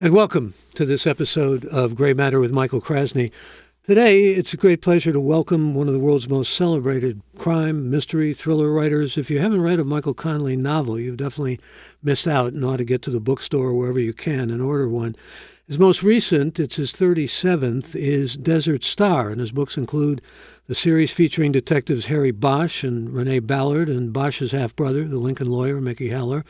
And welcome to this episode of Gray Matter with Michael Krasny. Today, it's a great pleasure to welcome one of the world's most celebrated crime, mystery, thriller writers. If you haven't read a Michael Connelly novel, you've definitely missed out and ought to get to the bookstore wherever you can and order one. His most recent, it's his 37th, is Desert Star, and his books include the series featuring detectives Harry Bosch and Renee Ballard and Bosch's half-brother, the Lincoln lawyer, Mickey Haller,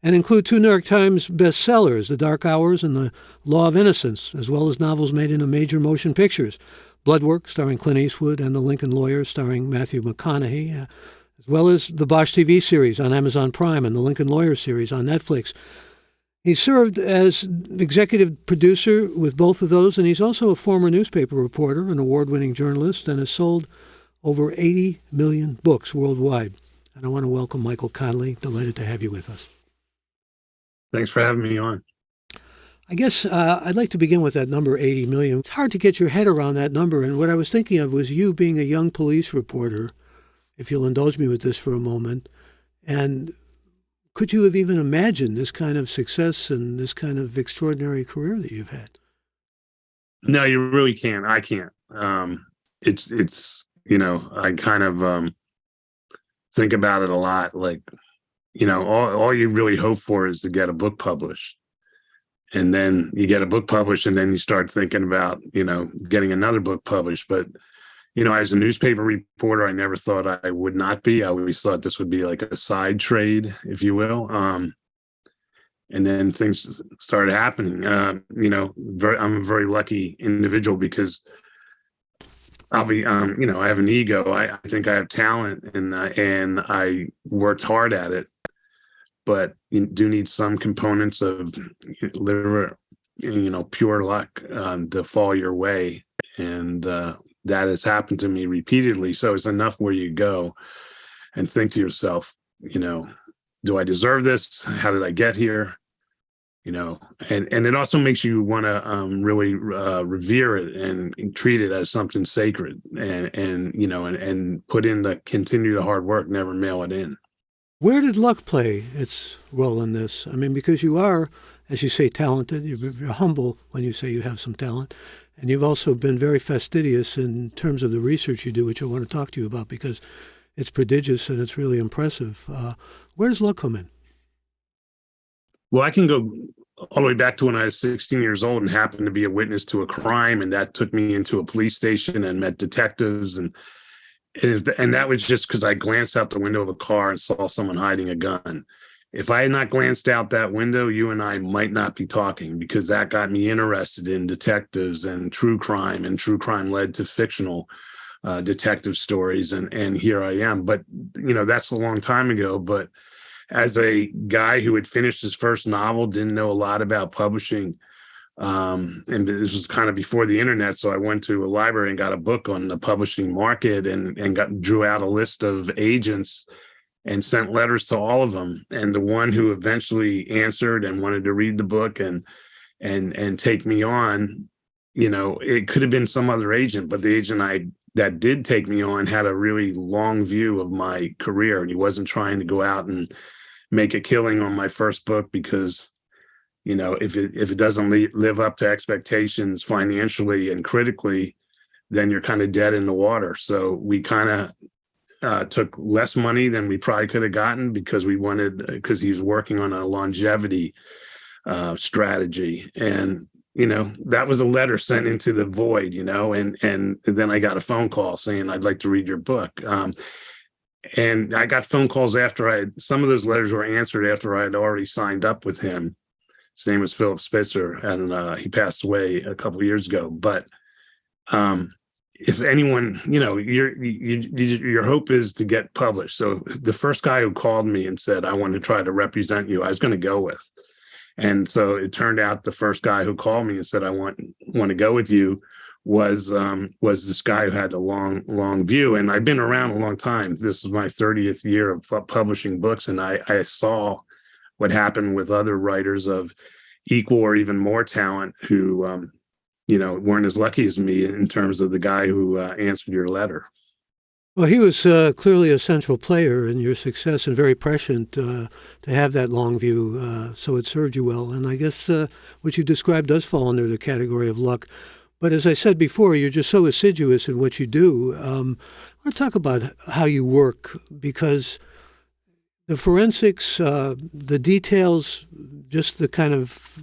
and include two New York Times bestsellers, The Dark Hours and The Law of Innocence, as well as novels made into major motion pictures, Bloodwork, starring Clint Eastwood, and The Lincoln Lawyer, starring Matthew McConaughey, as well as the Bosch TV series on Amazon Prime and the Lincoln Lawyer series on Netflix. He served as executive producer with both of those, and he's also a former newspaper reporter, an award-winning journalist, and has sold over 80 million books worldwide. And I want to welcome Michael Connelly. Delighted to have you with us. Thanks for having me on. I guess I'd like to begin with that number 80 million. It's hard to get your head around that number. And what I was thinking of was you being a young police reporter, if you'll indulge me with this for a moment. And could you have even imagined this kind of success and this kind of extraordinary career that you've had? No, you really can't. I can't. I kind of think about it a lot. Like, all you really hope for is to get a book published. And then you get a book published and then you start thinking about, getting another book published. But, as a newspaper reporter, I never thought I would not be. I always thought this would be like a side trade, if you will. And then things started happening. I'm a very lucky individual because I have an ego. I think I have talent and I worked hard at it. But you do need some components of pure luck to fall your way. And that has happened to me repeatedly. So it's enough where you go and think to yourself, do I deserve this? How did I get here? And it also makes you want to really revere it and treat it as something sacred and put in the continue the hard work, never mail it in. Where did luck play its role in this? I mean, because you are, as you say, talented. You're humble when you say you have some talent. And you've also been very fastidious in terms of the research you do, which I want to talk to you about because it's prodigious and it's really impressive. Where does luck come in? Well, I can go all the way back to when I was 16 years old and happened to be a witness to a crime. And that took me into a police station and met detectives. And that was just because I glanced out the window of a car and saw someone hiding a gun. If I had not glanced out that window, you and I might not be talking because that got me interested in detectives and true crime led to fictional detective stories. And here I am. But, that's a long time ago. But as a guy who had finished his first novel, didn't know a lot about publishing, and this was kind of before the internet. So I went to a library and got a book on the publishing market and drew out a list of agents and sent letters to all of them. And the one who eventually answered and wanted to read the book and take me on, it could have been some other agent, but the agent that did take me on had a really long view of my career. And he wasn't trying to go out and make a killing on my first book because if it doesn't live up to expectations financially and critically, then you're kind of dead in the water. So we kind of took less money than we probably could have gotten because he was working on a longevity strategy. And, that was a letter sent into the void, and then I got a phone call saying, I'd like to read your book. And I got phone calls after some of those letters were answered after I had already signed up with him. His name was Philip Spitzer, and he passed away a couple of years ago. But if anyone, your hope is to get published. So the first guy who called me and said, I want to try to represent you, I was going to go with. And so it turned out the first guy who called me and said, I want to go with you was this guy who had a long view. And I've been around a long time. This is my 30th year of publishing books. And I saw what happened with other writers of equal or even more talent who, weren't as lucky as me in terms of the guy who answered your letter. Well, he was clearly a central player in your success and very prescient to have that long view, so it served you well. And I guess what you described does fall under the category of luck. But as I said before, you're just so assiduous in what you do. I want to talk about how you work because the forensics, the details, just the kind of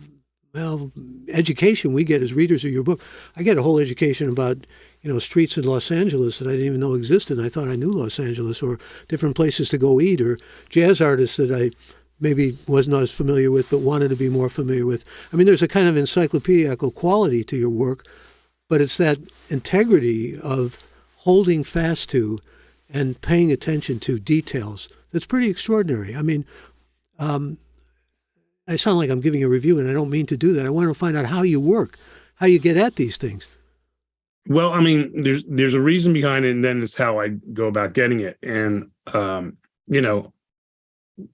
well education we get as readers of your book. I get a whole education about streets in Los Angeles that I didn't even know existed. I thought I knew Los Angeles, or different places to go eat, or jazz artists that I maybe was not as familiar with but wanted to be more familiar with. I mean, there's a kind of encyclopedical quality to your work, but it's that integrity of holding fast to and paying attention to details that's pretty extraordinary. I mean, I sound like I'm giving a review, and I don't mean to do that. I want to find out how you work, how you get at these things. Well, I mean, there's a reason behind it, and then it's how I go about getting it. And you know,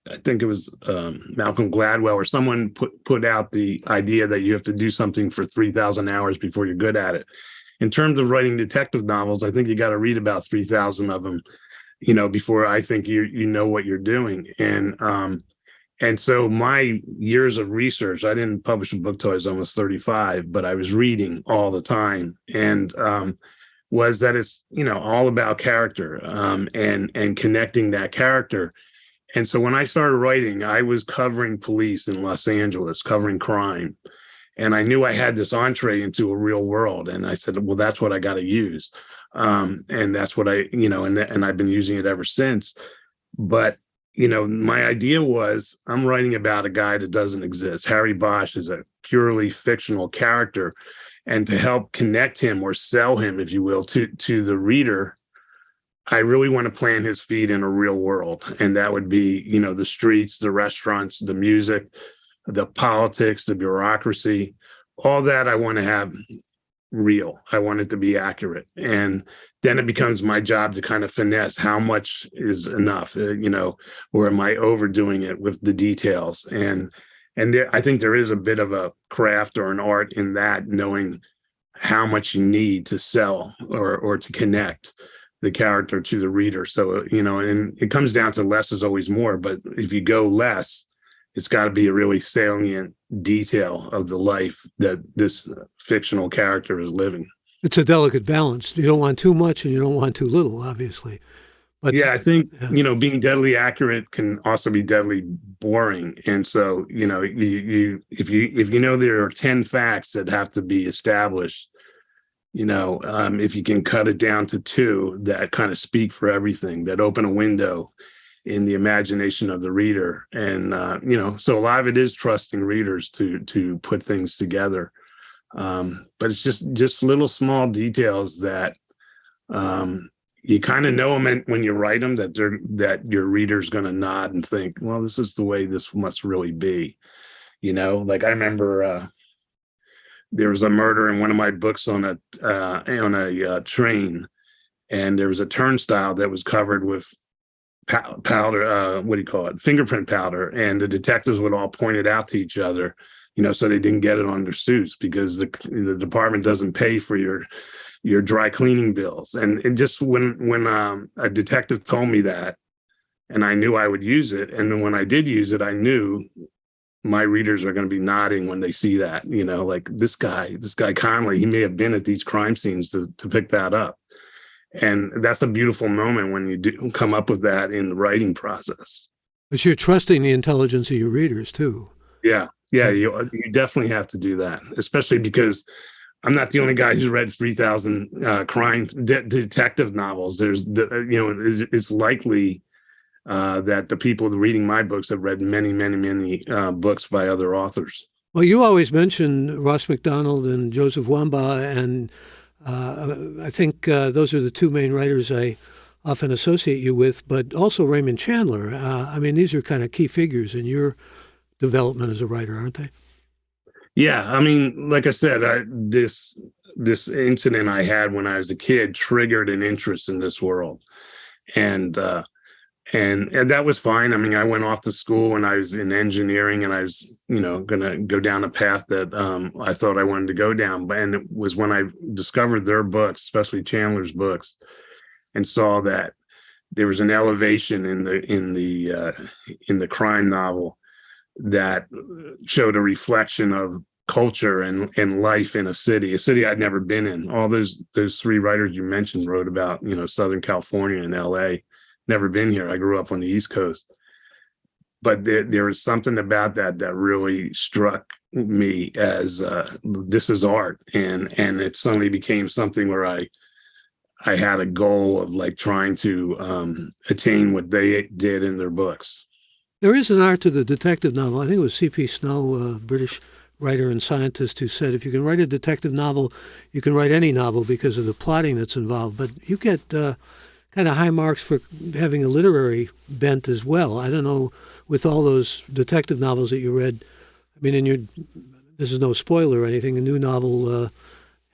I think it was Malcolm Gladwell or someone put out the idea that you have to do something for 3,000 hours before you're good at it. In terms of writing detective novels, I think you got to read about 3,000 of them, before I think you know what you're doing. And so my years of research, I didn't publish a book till I was almost 35, but I was reading all the time, and was that it's all about character, and connecting that character. And so when I started writing, I was covering police in Los Angeles, covering crime. And I knew I had this entree into a real world. And I said, well, that's what I got to use. And that's what and I've been using it ever since. But, my idea was I'm writing about a guy that doesn't exist. Harry Bosch is a purely fictional character. And to help connect him or sell him, if you will, to the reader, I really want to plant his feet in a real world. And that would be, the streets, the restaurants, the music, the politics, the bureaucracy, all that I want to have real. I want it to be accurate. And then it becomes my job to kind of finesse how much is enough, or am I overdoing it with the details? And I think there is a bit of a craft or an art in that, knowing how much you need to sell or to connect the character to the reader. So, and it comes down to less is always more. But if you go less, it's got to be a really salient detail of the life that this fictional character is living. It's a delicate balance. You don't want too much and you don't want too little, obviously. But yeah, I think, being deadly accurate can also be deadly boring. And so, if you know there are 10 facts that have to be established, if you can cut it down to 2 that kind of speak for everything, that open a window in the imagination of the reader. And, so a lot of it is trusting readers to put things together. But it's just little small details that you kind of know them when you write them, that your reader's going to nod and think, well, this is the way this must really be. Like I remember there was a murder in one of my books on a train, and there was a turnstile that was covered with powder, what do you call it, fingerprint powder, and the detectives would all point it out to each other, so they didn't get it on their suits because the department doesn't pay for your dry cleaning bills. And just when a detective told me that, and I knew I would use it, and then when I did use it, I knew my readers are going to be nodding when they see that, like this guy Connelly, he may have been at these crime scenes to pick that up. And that's a beautiful moment when you do come up with that in the writing process. But you're trusting the intelligence of your readers too. Yeah, you definitely have to do that, especially because I'm not the only guy who's read 3,000 crime detective novels. It's likely that the people reading my books have read many, many, many books by other authors. Well, you always mention Ross MacDonald and Joseph Wambaugh, and I think those are the 2 main writers I often associate you with, but also Raymond Chandler. I mean, these are kind of key figures in your development as a writer, aren't they? Yeah, I mean, like I said, this incident I had when I was a kid triggered an interest in this world, and that was fine. I mean, I went off to school when I was in engineering, and I was, going to go down a path that I thought I wanted to go down. And it was when I discovered their books, especially Chandler's books, and saw that there was an elevation in the crime novel that showed a reflection of culture and life in a city I'd never been in. All those three writers you mentioned wrote about, Southern California and LA. Never been here. I grew up on the East Coast. But there was something about that really struck me as this is art, and it suddenly became something where I had a goal of like trying to attain what they did in their books. There is an art to the detective novel. I think it was C.P. Snow, a British writer and scientist, who said if you can write a detective novel, you can write any novel because of the plotting that's involved. But you get kind of high marks for having a literary bent as well. I don't know, with all those detective novels that you read, I mean, this is no spoiler or anything, a new novel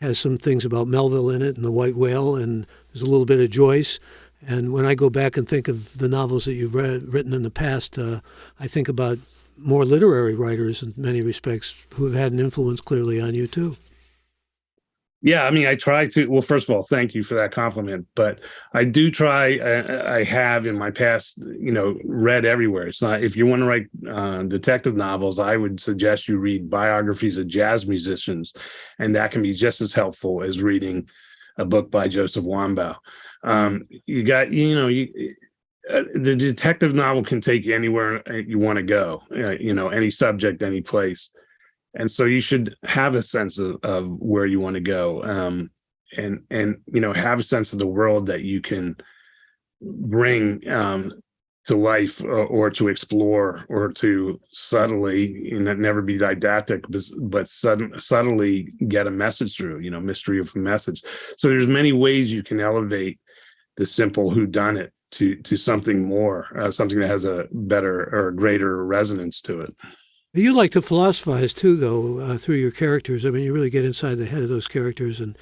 has some things about Melville in it and the white whale, and there's a little bit of Joyce. And when I go back and think of the novels that you've written in the past, I think about more literary writers in many respects who have had an influence clearly on you too. Yeah, I mean, I try to. Well, first of all, thank you for that compliment. But I do try. I have in my past, read everywhere. It's not. If you want to write detective novels, I would suggest you read biographies of jazz musicians, and that can be just as helpful as reading a book by Joseph Wambaugh. You got, the detective novel can take you anywhere you want to go. Any subject, any place. And so you should have a sense of where you want to go, and have a sense of the world that you can bring to life, or to explore, or to subtly, never be didactic, but subtly get a message through. Mystery of a message. So there's many ways you can elevate the simple whodunit to something more, something that has a better or greater resonance to it. You like to philosophize too, though, through your characters. I mean, you really get inside the head of those characters, and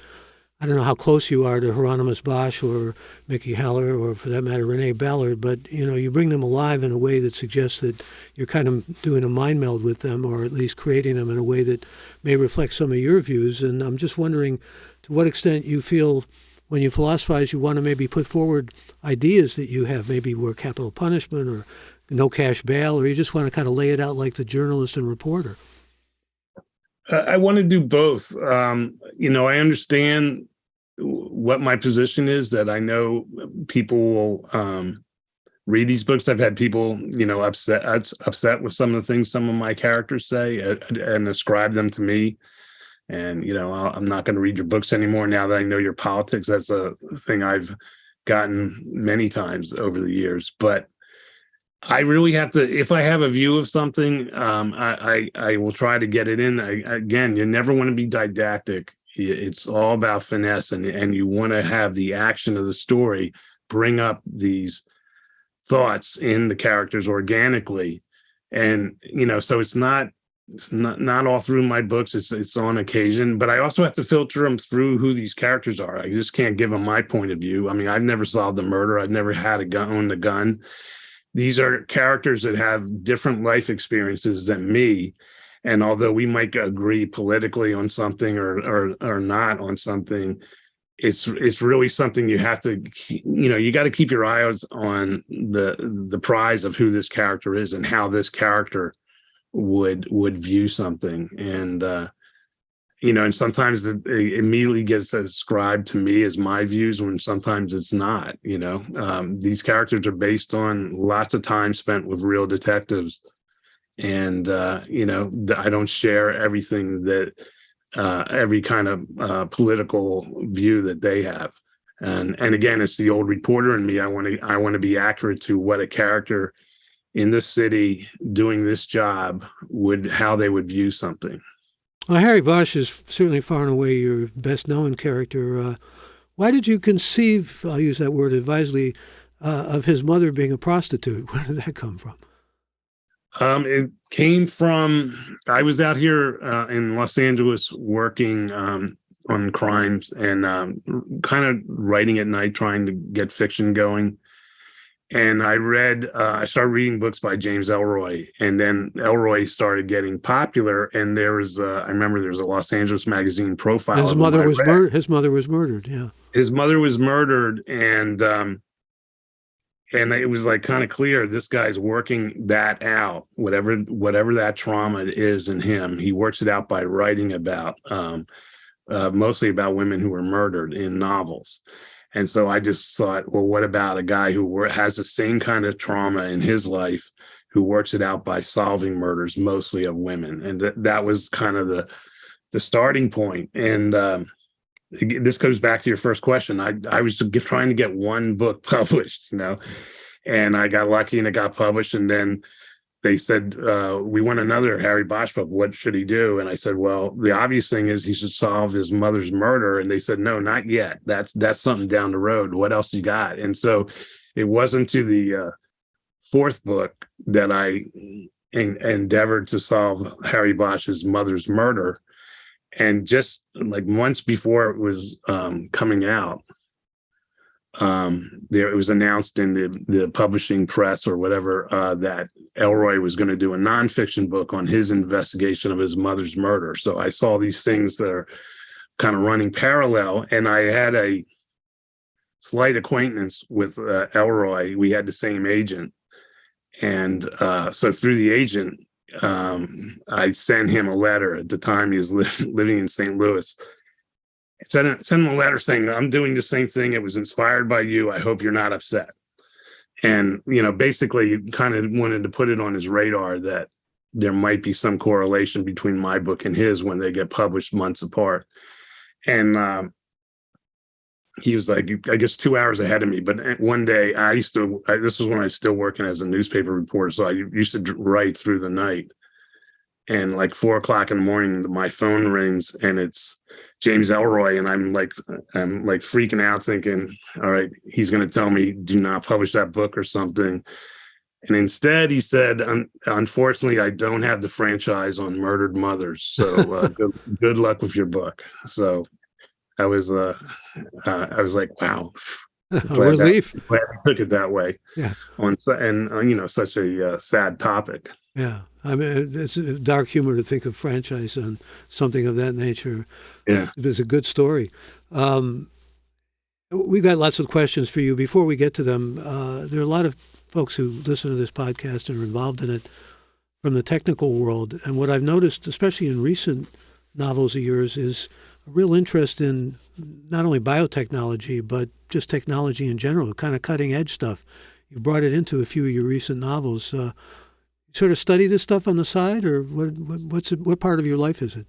I don't know how close you are to Hieronymus Bosch or Mickey Haller, or for that matter, Renee Ballard, but you bring them alive in a way that suggests that you're kind of doing a mind meld with them, or at least creating them in a way that may reflect some of your views. And I'm just wondering to what extent you feel when you philosophize, you want to maybe put forward ideas that you have, maybe were capital punishment or no cash bail, or you just want to kind of lay it out like the journalist and reporter? I want to do both. I understand what my position is, that I know people will read these books. I've had people, upset with some of the things some of my characters say, and ascribe them to me. And, I'm not going to read your books anymore now that I know your politics. That's a thing I've gotten many times over the years. But I really have to, if I have a view of something, I will try to get it in. Again, you never want to be didactic. It's all about finesse, and you want to have the action of the story bring up these thoughts in the characters organically. And, so it's not all through my books. It's on occasion, but I also have to filter them through who these characters are. I just can't give them my point of view. I mean, I've never solved a murder. I've never had a gun, owned a gun. These are characters that have different life experiences than me. And although we might agree politically on something or not on something, it's really something you have to, you got to keep your eyes on the prize of who this character is and how this character would view something. And and sometimes it immediately gets ascribed to me as my views, when sometimes it's not. These characters are based on lots of time spent with real detectives, and I don't share everything that every kind of political view that they have. And again, it's the old reporter in me. I want to be accurate to what a character in this city doing this job how they would view something. Well, Harry Bosch is certainly far and away your best-known character. Why did you conceive, I'll use that word advisedly, of his mother being a prostitute? Where did that come from? It came from, I was out here in Los Angeles working on crimes and kind of writing at night, trying to get fiction going. And I started reading books by James Ellroy, and then Ellroy started getting popular. And I remember there was a Los Angeles magazine profile. His mother was murdered. Yeah. his mother was murdered, and it was like kind of clear this guy's working that out, whatever that trauma is in him. He works it out by writing about mostly about women who were murdered in novels. And so I just thought, well, what about a guy who has the same kind of trauma in his life, who works it out by solving murders, mostly of women? And that was kind of the starting point. And this goes back to your first question. I was trying to get one book published, and I got lucky and it got published. And then they said, we want another Harry Bosch book. What should he do? And I said, well, the obvious thing is he should solve his mother's murder. And they said, no, not yet. That's something down the road. What else you got? And so it wasn't to the fourth book that I endeavored to solve Harry Bosch's mother's murder. And just like months before it was coming out, it was announced in the publishing press or whatever that Elroy was going to do a nonfiction book on his investigation of his mother's murder. So I saw these things that are kind of running parallel, and I had a slight acquaintance with Elroy. We had the same agent, and so through the agent, I sent him a letter. At the time, he was living in St. Louis. I sent him a letter saying, I'm doing the same thing. It was inspired by you. I hope you're not upset. And, basically kind of wanted to put it on his radar that there might be some correlation between my book and his when they get published months apart. And he was like, I guess 2 hours ahead of me. But one day this was when I was still working as a newspaper reporter. So I used to write through the night. And like 4 o'clock in the morning, my phone rings and it's James Elroy. And I'm like freaking out thinking, all right, he's going to tell me, do not publish that book or something. And instead he said, unfortunately, I don't have the franchise on murdered mothers. So good luck with your book. So I was like, wow. Relief. Glad we took it that way. Yeah. Such a sad topic. Yeah. I mean, it's dark humor to think of franchise on something of that nature. Yeah. It's a good story. We've got lots of questions for you. Before we get to them, there are a lot of folks who listen to this podcast and are involved in it from the technical world. And what I've noticed, especially in recent novels of yours, is a real interest in not only biotechnology, but just technology in general, kind of cutting edge stuff. You brought it into a few of your recent novels. Sort of study this stuff on the side, or what part of your life is it?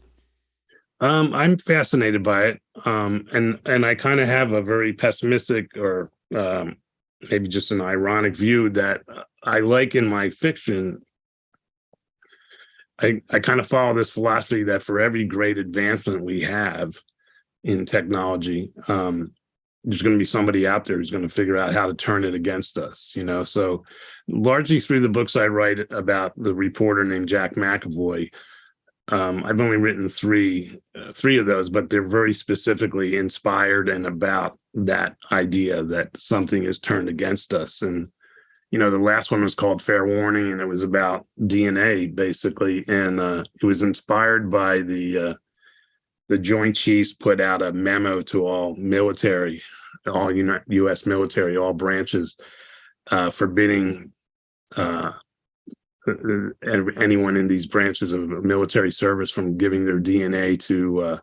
I'm fascinated by it. And I kind of have a very pessimistic or maybe just an ironic view that I like in my fiction. I kind of follow this philosophy that for every great advancement we have in technology, there's going to be somebody out there who's going to figure out how to turn it against us, So largely through the books I write about the reporter named Jack McAvoy, I've only written three of those, but they're very specifically inspired and about that idea that something is turned against us. And, the last one was called Fair Warning, and it was about DNA basically. And it was inspired by the Joint Chiefs put out a memo to all military, all U.S. military, all branches, forbidding anyone in these branches of military service from giving their DNA to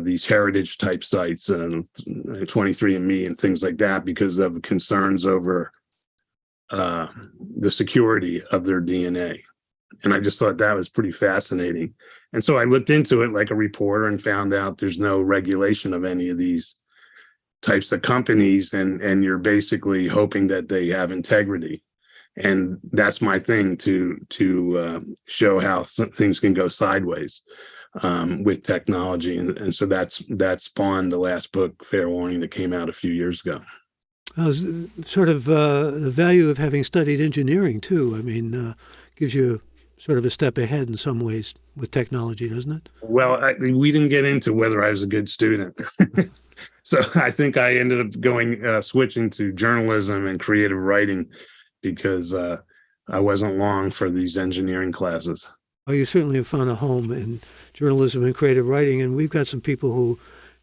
these heritage type sites, 23andMe and things like that, because of concerns over the security of their DNA. And I just thought that was pretty fascinating. And so I looked into it like a reporter and found out there's no regulation of any of these types of companies. And you're basically hoping that they have integrity. And that's my thing, to show how things can go sideways with technology. And so that spawned the last book, Fair Warning, that came out a few years ago. Sort of the value of having studied engineering, too. I mean, gives you sort of a step ahead in some ways with technology, doesn't it? Well, we didn't get into whether I was a good student. So I think I ended up switching to journalism and creative writing because I wasn't long for these engineering classes. Well, you certainly have found a home in journalism and creative writing, and we've got some people who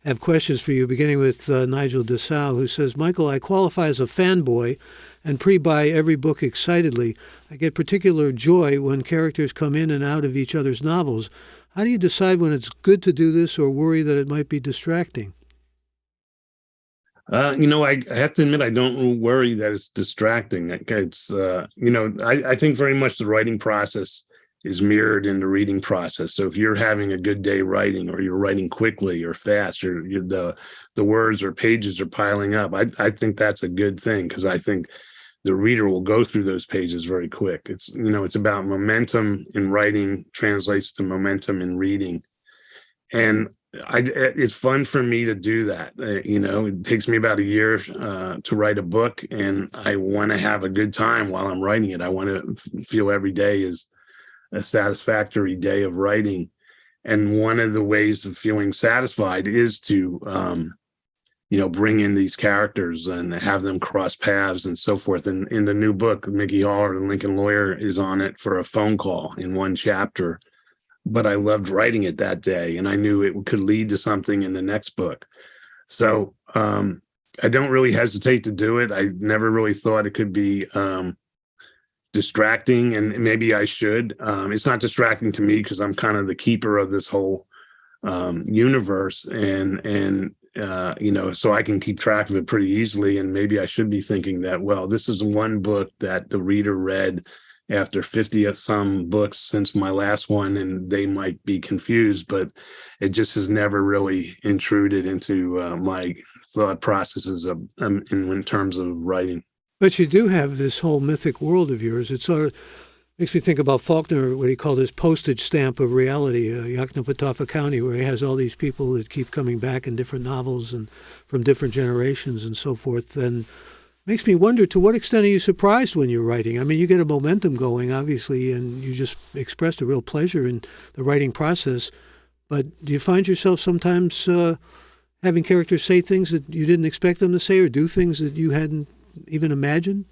have questions for you, beginning with Nigel Dessau, who says, Michael, I qualify as a fanboy and pre-buy every book excitedly. I get particular joy when characters come in and out of each other's novels. How do you decide when it's good to do this or worry that it might be distracting? I have to admit, I don't worry that it's distracting. It's, I think very much the writing process is mirrored in the reading process. So if you're having a good day writing, or you're writing quickly or fast, or the words or pages are piling up, I think that's a good thing, because I think the reader will go through those pages very quick. It's about momentum in writing translates to momentum in reading. And it's fun for me to do that. It takes me about a year to write a book, and I want to have a good time while I'm writing it. I want to feel every day is a satisfactory day of writing. And one of the ways of feeling satisfied is to, bring in these characters and have them cross paths and so forth. And in the new book, Mickey Haller, the Lincoln Lawyer, is on it for a phone call in one chapter. But I loved writing it that day, and I knew it could lead to something in the next book. So I don't really hesitate to do it. I never really thought it could be distracting, and maybe I should. It's not distracting to me because I'm kind of the keeper of this whole universe, and so I can keep track of it pretty easily. And maybe I should be thinking that, well, this is one book that the reader read after 50 of some books since my last one, and they might be confused, but it just has never really intruded into my thought processes in terms of writing. But you do have this whole mythic world of yours. It sort of makes me think about Faulkner, what he called his postage stamp of reality, Yoknapatawpha County, where he has all these people that keep coming back in different novels and from different generations and so forth. And makes me wonder, to what extent are you surprised when you're writing? I mean, you get a momentum going, obviously, and you just expressed a real pleasure in the writing process. But do you find yourself sometimes having characters say things that you didn't expect them to say, or do things that you hadn't even imagined?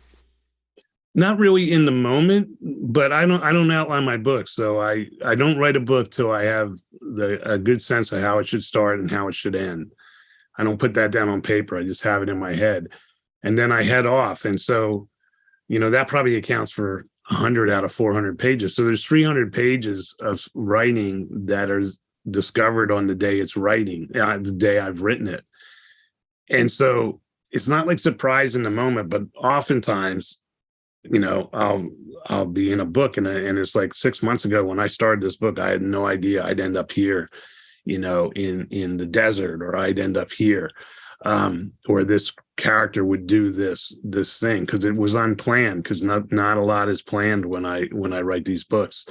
Not really in the moment, but I don't outline my book. So I don't write a book till I have a good sense of how it should start and how it should end. I don't put that down on paper. I just have it in my head. And then I head off. And so, that probably accounts for 100 out of 400 pages. So there's 300 pages of writing that are discovered on the day it's writing, the day I've written it. And so it's not like surprise in the moment, but oftentimes, I'll be in a book, and it's like 6 months ago when I started this book, I had no idea I'd end up here, in the desert, or I'd end up here. Or this character would do this thing, because it was unplanned, because not a lot is planned when I write these books.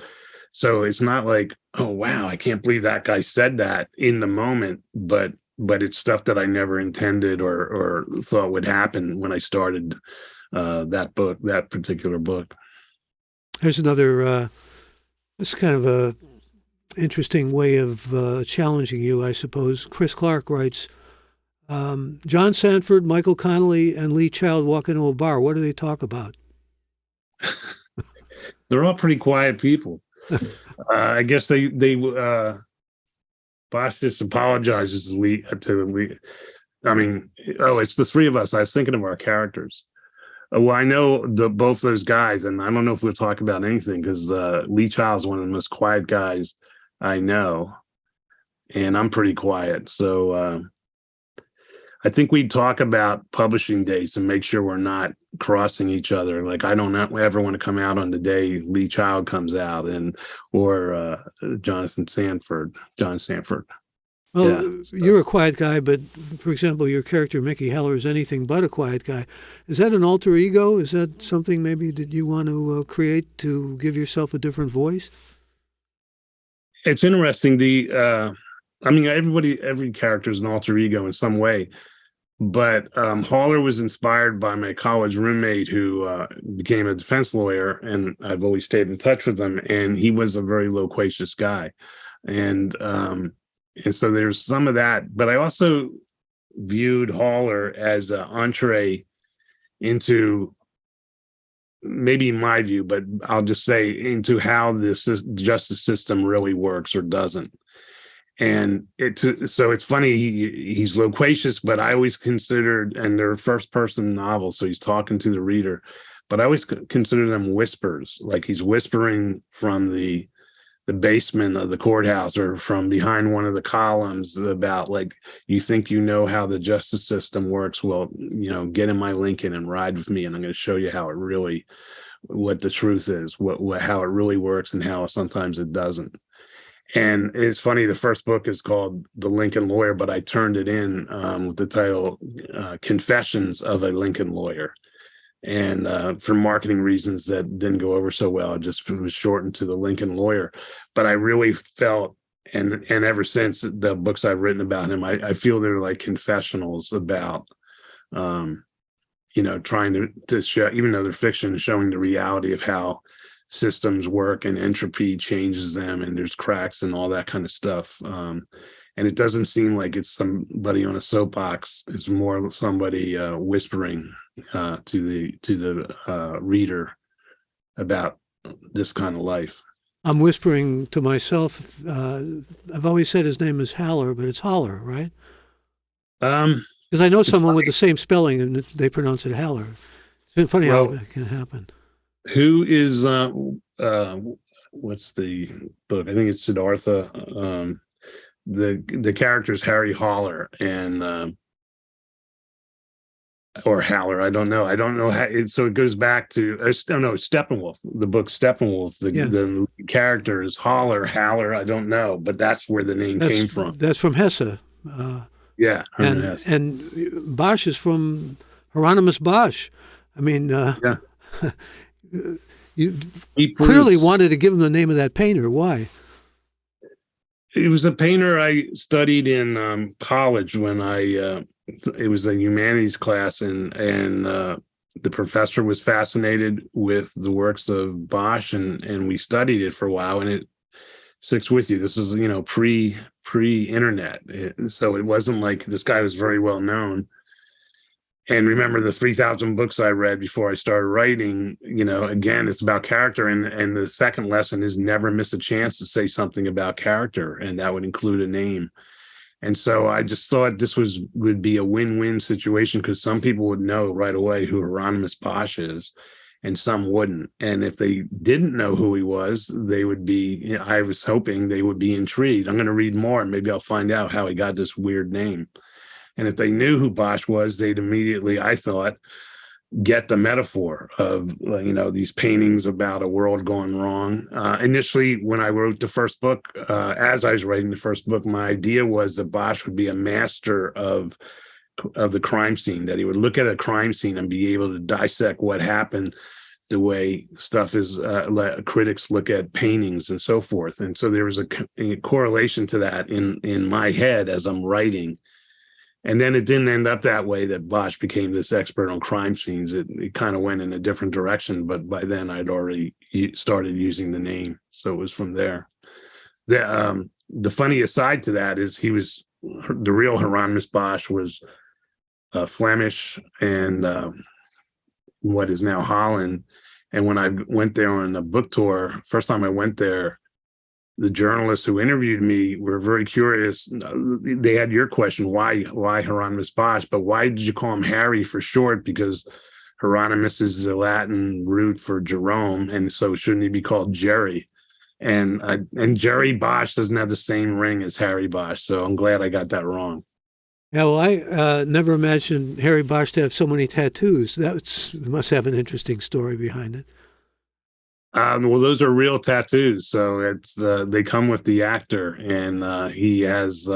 So it's not like, oh wow, I can't believe that guy said that in the moment, but it's stuff that I never intended or thought would happen when I started that particular book. There's another this kind of a interesting way of challenging you, I suppose. Chris Clark writes, John Sanford, Michael Connelly, and Lee Child walk into a bar. What do they talk about? They're all pretty quiet people. I guess they Bosch just apologizes to Lee. I mean, it's the three of us. I was thinking of our characters. Well, I know both those guys, and I don't know if we'll talk about anything, because Lee Child's one of the most quiet guys I know, and I'm pretty quiet. So I think we talk about publishing dates and make sure we're not crossing each other. Like, I don't ever want to come out on the day Lee Child comes out, or John Sanford. Well, Yeah, so. You're a quiet guy, but for example, your character Mickey Heller is anything but a quiet guy. Is that an alter ego? Is that something maybe that you want to create to give yourself a different voice? It's interesting. Every character is an alter ego in some way. But Haller was inspired by my college roommate, who became a defense lawyer, and I've always stayed in touch with him. And he was a very loquacious guy, and so there's some of that. But I also viewed Haller as an entree into, maybe in my view, but I'll just say, into how this justice system really works or doesn't. And so it's funny, he's loquacious, but I always considered, and they're first person novels, so he's talking to the reader, but I always consider them whispers, like he's whispering from the basement of the courthouse or from behind one of the columns about, like, you think you know how the justice system works, well, get in my Lincoln and ride with me, and I'm going to show you how it really, what the truth is, what how it really works, and how sometimes it doesn't. And it's funny, the first book is called The Lincoln Lawyer, but I turned it in with the title Confessions of a Lincoln Lawyer. And for marketing reasons that didn't go over so well, it just was shortened to The Lincoln Lawyer. But I really felt, and ever since, the books I've written about him, I feel they're like confessionals about, trying to show, even though they're fiction, showing the reality of how systems work and entropy changes them, and there's cracks and all that kind of stuff. And it doesn't seem like it's somebody on a soapbox. It's more somebody whispering to the reader about this kind of life. I'm whispering to myself. I've always said his name is Haller, but it's Holler, right? Because I know someone with the same spelling and they pronounce it Haller. It's been funny how that can happen. Who is what's the book? I think it's Siddhartha. The character is Harry Haller, and or Haller. I don't know how. So it goes back to Steppenwolf. The book Steppenwolf. The character is Haller. I don't know, but that's where the name came from. That's from Hesse. And Bosch is from Hieronymus Bosch. I mean, you clearly wanted to give him the name of that painter. Why? It was a painter I studied in college when it was a humanities class, and the professor was fascinated with the works of Bosch, and we studied it for a while, and it sticks with you. This is pre-internet, so it wasn't like this guy was very well known. And remember, the 3,000 books I read before I started writing, again, it's about character. And the second lesson is never miss a chance to say something about character. And that would include a name. And so I just thought this would be a win-win situation, because some people would know right away who Hieronymus Bosch is, and some wouldn't. And if they didn't know who he was, I was hoping they would be intrigued. I'm going to read more, and maybe I'll find out how he got this weird name. And if they knew who Bosch was, they'd immediately, I thought, get the metaphor of, these paintings about a world gone wrong. Initially, when I wrote the first book, as I was writing the first book, my idea was that Bosch would be a master of the crime scene, that he would look at a crime scene and be able to dissect what happened the way stuff is, critics look at paintings and so forth. And so there was a correlation to that in my head as I'm writing. And then it didn't end up that way, that Bosch became this expert on crime scenes. It kind of went in a different direction, but by then I'd already started using the name. So it was from there. The funny aside to that is the real Hieronymus Bosch was Flemish and what is now Holland. And when I went there on the book tour, first time I went there, the journalists who interviewed me were very curious. They had your question, why Hieronymus Bosch? But why did you call him Harry for short? Because Hieronymus is the Latin root for Jerome, and so shouldn't he be called Jerry? And Jerry Bosch doesn't have the same ring as Harry Bosch, so I'm glad I got that wrong. Yeah, well, I never imagined Harry Bosch to have so many tattoos. That must have an interesting story behind it. Well, those are real tattoos, so they come with the actor, and he has.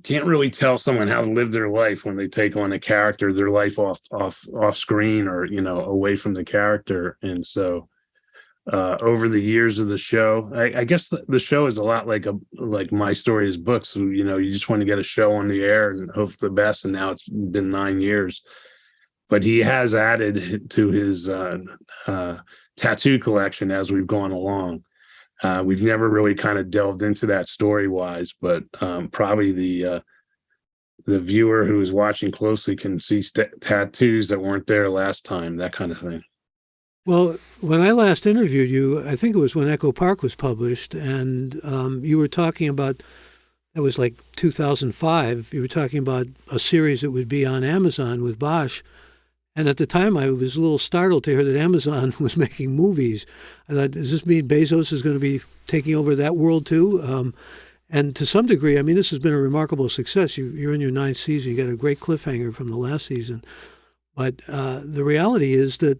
Can't really tell someone how to live their life when they take on a character, their life off screen, or away from the character. And so, over the years of the show, I guess the show is a lot like My Story Is Books. So, you just want to get a show on the air and hope for the best. And now it's been 9 years, but he has added to his tattoo collection as we've gone along. We've never really kind of delved into that story-wise, but probably the viewer who is watching closely can see tattoos that weren't there last time, that kind of thing. Well, when I last interviewed you, I think it was when Echo Park was published, and you were talking about that was like 2005. You were talking about a series that would be on Amazon with Bosch. And at the time, I was a little startled to hear that Amazon was making movies. I thought, does this mean Bezos is going to be taking over that world too? And to some degree, I mean, this has been a remarkable success. You're in your ninth season. You got a great cliffhanger from the last season. But the reality is that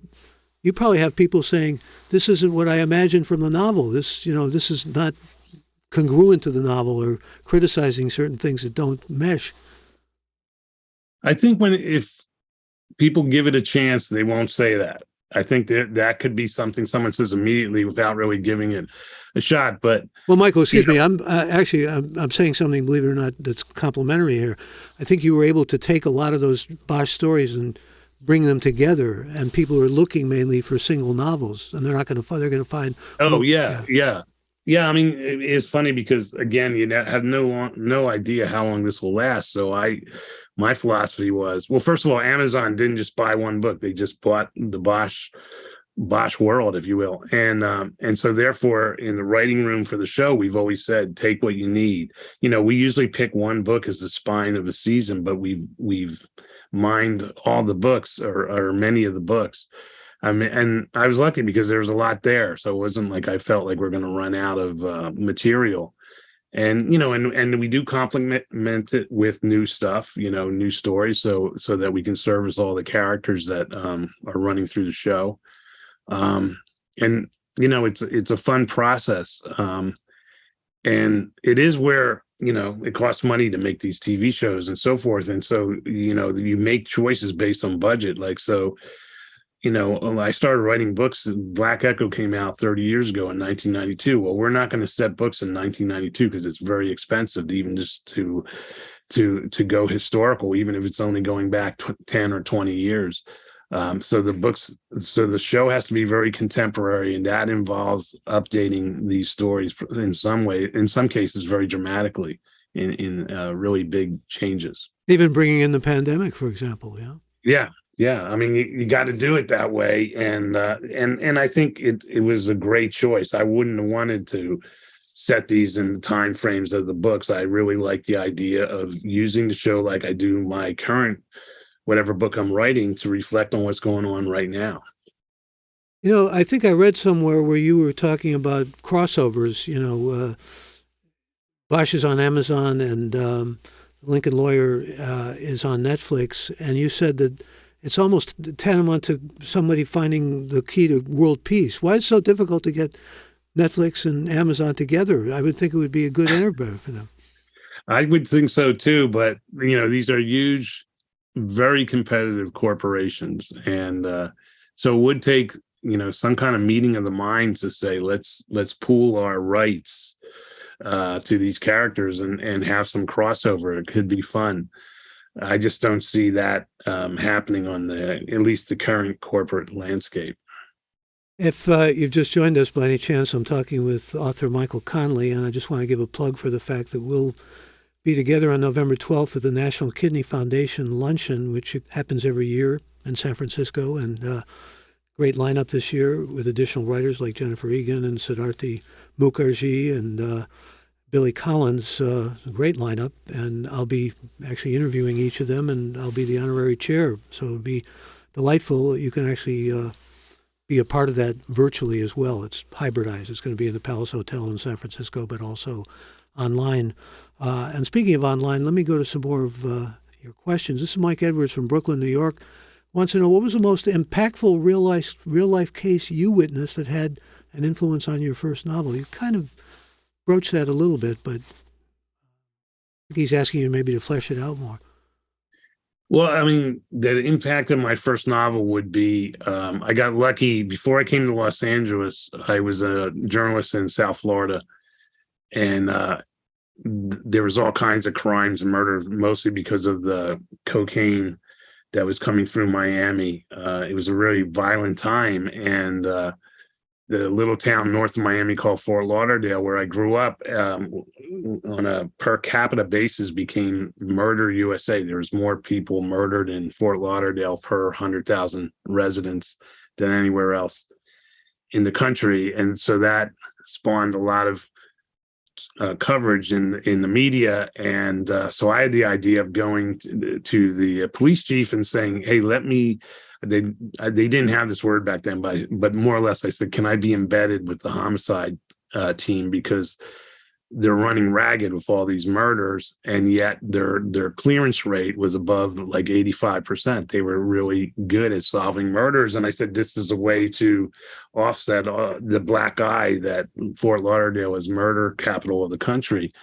you probably have people saying, this isn't what I imagined from the novel. This is not congruent to the novel, or criticizing certain things that don't mesh. I think if people give it a chance, they won't say that. I think that could be something someone says immediately without really giving it a shot. But well, Michael, excuse me. I'm saying something, believe it or not, that's complimentary here. I think you were able to take a lot of those Bosch stories and bring them together, and people are looking mainly for single novels, and they're going to find. Oh, yeah. I mean, it's funny because again, you have no idea how long this will last. So my philosophy was, well, first of all, Amazon didn't just buy one book; they just bought the Bosch world, if you will, and so therefore, in the writing room for the show, we've always said, take what you need. We usually pick one book as the spine of a season, but we've mined all the books or many of the books. I mean, and I was lucky because there was a lot there, so it wasn't like I felt like we're going to run out of material. And and we do complement it with new stuff, new stories, so that we can service all the characters that are running through the show. And it's a fun process, and it is where it costs money to make these TV shows and so forth, and so you make choices based on budget. Like, so I started writing books. Black Echo came out 30 years ago in 1992. Well, we're not going to set books in 1992 because it's very expensive to even just to go historical, even if it's only going back 10 or 20 years. So the show has to be very contemporary, and that involves updating these stories in some cases, very dramatically, in really big changes. Even bringing in the pandemic, for example. Yeah. I mean, you got to do it that way, and I think it was a great choice. I wouldn't have wanted to set these in the time frames of the books. I really like the idea of using the show like I do my current whatever book I'm writing to reflect on what's going on right now. I think I read somewhere where you were talking about crossovers. Bosch is on Amazon, and Lincoln Lawyer is on Netflix, and you said that it's almost tantamount to somebody finding the key to world peace. Why is it so difficult to get Netflix and Amazon together? I would think it would be a good enterprise for them. I would think so too, but these are huge, very competitive corporations, and so it would take some kind of meeting of the minds to say, let's pool our rights to these characters and have some crossover. It could be fun. I just don't see that happening on at least the current corporate landscape. If you've just joined us by any chance, I'm talking with author Michael Connelly, and I just want to give a plug for the fact that we'll be together on November 12th at the National Kidney Foundation Luncheon, which happens every year in San Francisco, and great lineup this year with additional writers like Jennifer Egan and Siddharthi Mukherjee and Billy Collins. A great lineup, and I'll be actually interviewing each of them, and I'll be the honorary chair, so it'll be delightful. You can actually be a part of that virtually as well. It's hybridized. It's going to be in the Palace Hotel in San Francisco, but also online. And speaking of online, let me go to some more of your questions. This is Mike Edwards from Brooklyn, New York. Wants to know, what was the most impactful real life case you witnessed that had an influence on your first novel? You kind of broached that a little bit, but I think he's asking you maybe to flesh it out more. Well, I mean, the impact of my first novel would be, I got lucky. Before I came to Los Angeles, I was a journalist in South Florida, and there was all kinds of crimes and murder, mostly because of the cocaine that was coming through Miami. It was a really violent time, and the little town north of Miami called Fort Lauderdale, where I grew up, on a per capita basis became Murder USA. There was more people murdered in Fort Lauderdale per 100,000 residents than anywhere else in the country. And so that spawned a lot of coverage in the media, and so I had the idea of going to the police chief and saying, "Hey, let me." They didn't have this word back then, but more or less, I said, "Can I be embedded with the homicide team, because they're running ragged with all these murders, and yet their clearance rate was above like 85%. They were really good at solving murders." And I said, this is a way to offset the black eye that Fort Lauderdale is murder capital of the country.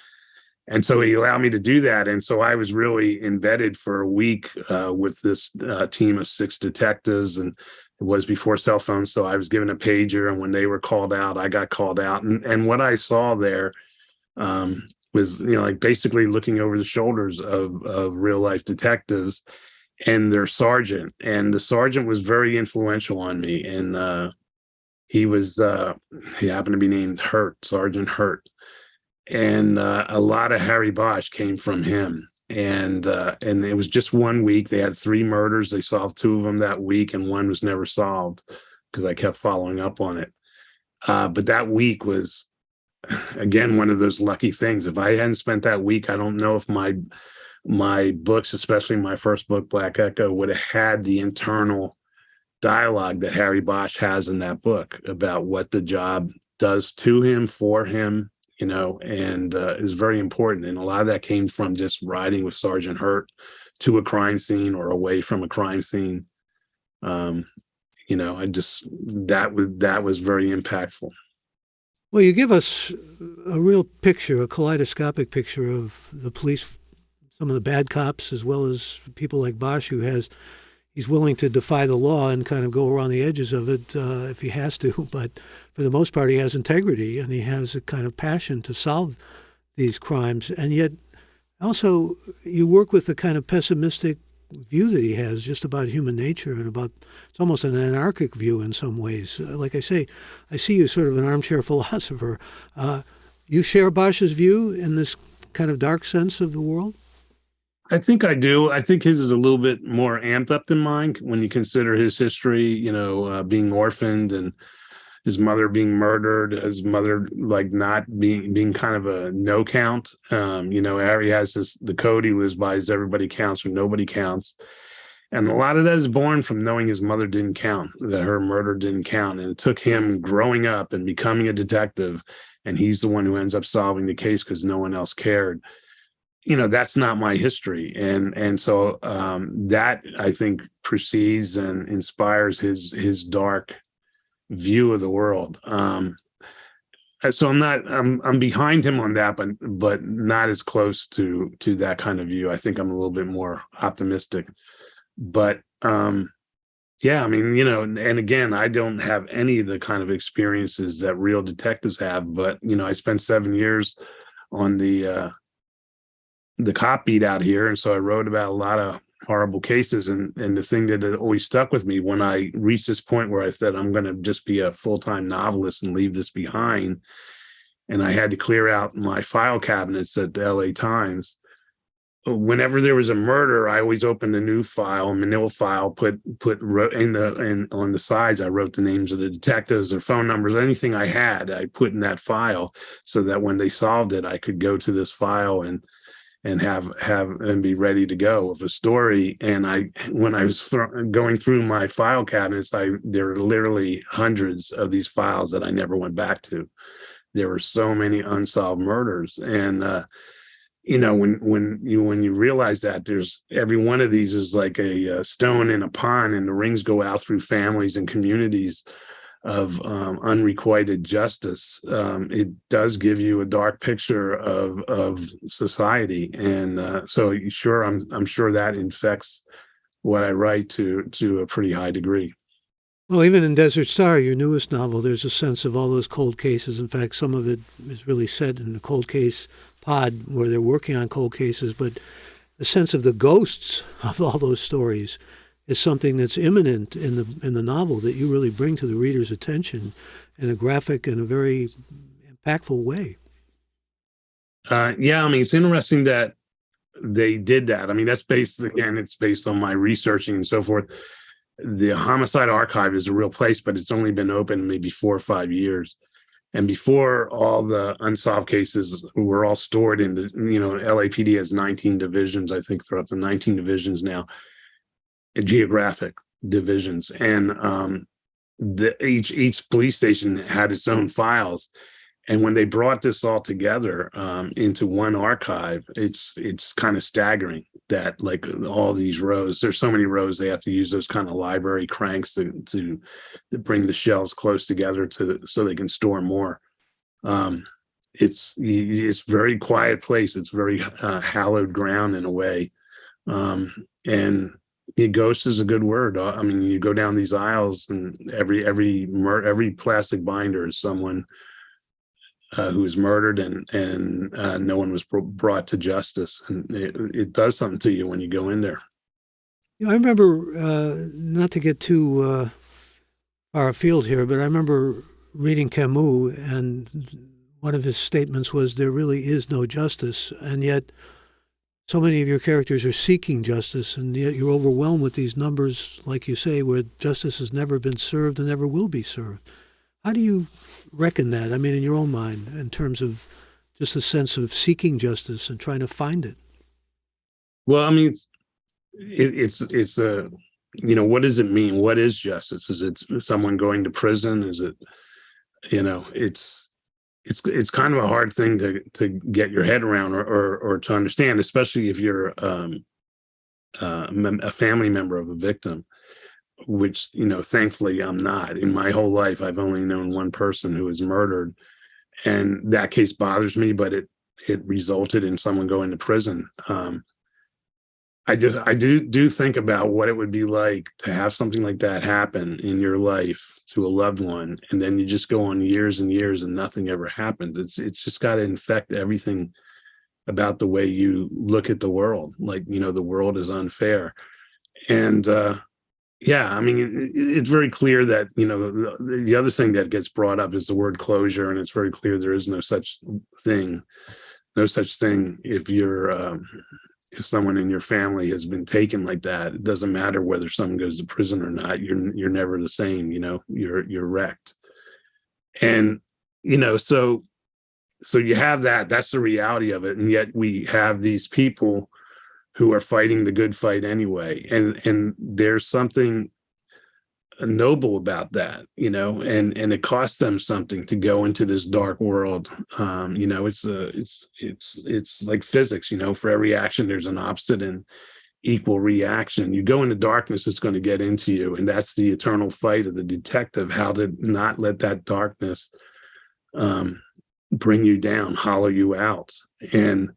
And so he allowed me to do that. And so I was really embedded for a week with this team of 6 detectives. And it was before cell phones, so I was given a pager. And when they were called out, I got called out. And what I saw there was, like basically looking over the shoulders of real life detectives and their sergeant. And the sergeant was very influential on me. And he happened to be named Sergeant Hurt. And a lot of Harry Bosch came from him. And it was just 1 week. They had 3 murders. They solved 2 of them that week, and 1 was never solved because I kept following up on it. But that week was, again, one of those lucky things. If I hadn't spent that week, I don't know if my books, especially my first book, Black Echo, would have had the internal dialogue that Harry Bosch has in that book about what the job does to him, for him, and is very important. And a lot of that came from just riding with Sergeant Hurt to a crime scene or away from a crime scene. That was very impactful. Well, you give us a real picture, a kaleidoscopic picture of the police, some of the bad cops, as well as people like Bosch, he's willing to defy the law and kind of go around the edges of it if he has to. But for the most part, he has integrity and he has a kind of passion to solve these crimes. And yet also you work with the kind of pessimistic view that he has just about human nature and it's almost an anarchic view in some ways. Like I say, I see you sort of an armchair philosopher. You share Bosch's view in this kind of dark sense of the world? I think I do. I think his is a little bit more amped up than mine when you consider his history, being orphaned and his mother being murdered, his mother not being kind of a no count. Harry has the code he lives by is everybody counts or nobody counts. And a lot of that is born from knowing his mother didn't count, that her murder didn't count. And it took him growing up and becoming a detective. And he's the one who ends up solving the case because no one else cared. That's not my history. And so that, I think, precedes and inspires his dark view of the world. So I'm behind him on that, but not as close to that kind of view. I think I'm a little bit more optimistic. But yeah, and again, I don't have any of the kind of experiences that real detectives have. But I spent 7 years on the cop beat out here, and so I wrote about a lot of horrible cases. And the thing that had always stuck with me when I reached this point where I said I'm going to just be a full-time novelist and leave this behind, and I had to clear out my file cabinets at the LA Times. Whenever there was a murder, I always opened a new file, manila file, put on the sides, I wrote the names of the detectives, their phone numbers, anything I had, I put in that file so that when they solved it, I could go to this file and have and be ready to go with a story. And when I was going through my file cabinets, there were literally hundreds of these files that I never went back to. There were so many unsolved murders. And when you realize that there's every one of these is like a stone in a pond, and the rings go out through families and communities of unrequited justice, it does give you a dark picture of society. And so sure, I'm sure that infects what I write to a pretty high degree. Well, even in Desert Star, your newest novel, there's a sense of all those cold cases. In fact, some of it is really set in the cold case pod where they're working on cold cases, but the sense of the ghosts of all those stories is something that's imminent in the novel that you really bring to the reader's attention in a graphic and a very impactful way. Yeah, it's interesting that they did that. That's it's based on my researching and so forth. The Homicide Archive is a real place, but it's only been open maybe 4 or 5 years. And before, all the unsolved cases were all stored in the, LAPD has 19 divisions. I think they're up to 19 divisions now, geographic divisions. And each police station had its own files. And when they brought this all together into one archive, it's kind of staggering that, like, all these rows, there's so many rows, they have to use those kind of library cranks to bring the shelves close together so they can store more. It's very quiet place. It's very hallowed ground in a way. And ghost is a good word. I mean, you go down these aisles, and every plastic binder is someone who was murdered, and no one was brought to justice. And it does something to you when you go in there. I remember, not to get too far afield here, but I remember reading Camus, and one of his statements was, there really is no justice, and yet so many of your characters are seeking justice, and yet you're overwhelmed with these numbers, like you say, where justice has never been served and never will be served. How do you reckon that? I mean, in your own mind, in terms of just a sense of seeking justice and trying to find it. Well, I mean, it's a, what does it mean? What is justice? Is it someone going to prison? Is it, it's kind of a hard thing to get your head around or to understand, especially if you're a family member of a victim, which, thankfully I'm not. In my whole life, I've only known one person who was murdered, and that case bothers me, but it resulted in someone going to prison. I do think about what it would be like to have something like that happen in your life to a loved one, and then you just go on years and years and nothing ever happens. It's just got to infect everything about the way you look at the world. Like, the world is unfair. And yeah, I mean, it's very clear that, the other thing that gets brought up is the word closure, and it's very clear there is no such thing. No such thing if you're if someone in your family has been taken like that. It doesn't matter whether someone goes to prison or not. You're never the same. You're wrecked. And so you have that. That's the reality of it. And yet we have these people who are fighting the good fight anyway. And there's something noble about that, and it costs them something to go into this dark world. It's like physics, for every action, there's an opposite and equal reaction. You go into darkness, it's going to get into you. And that's the eternal fight of the detective, how to not let that darkness bring you down, hollow you out. And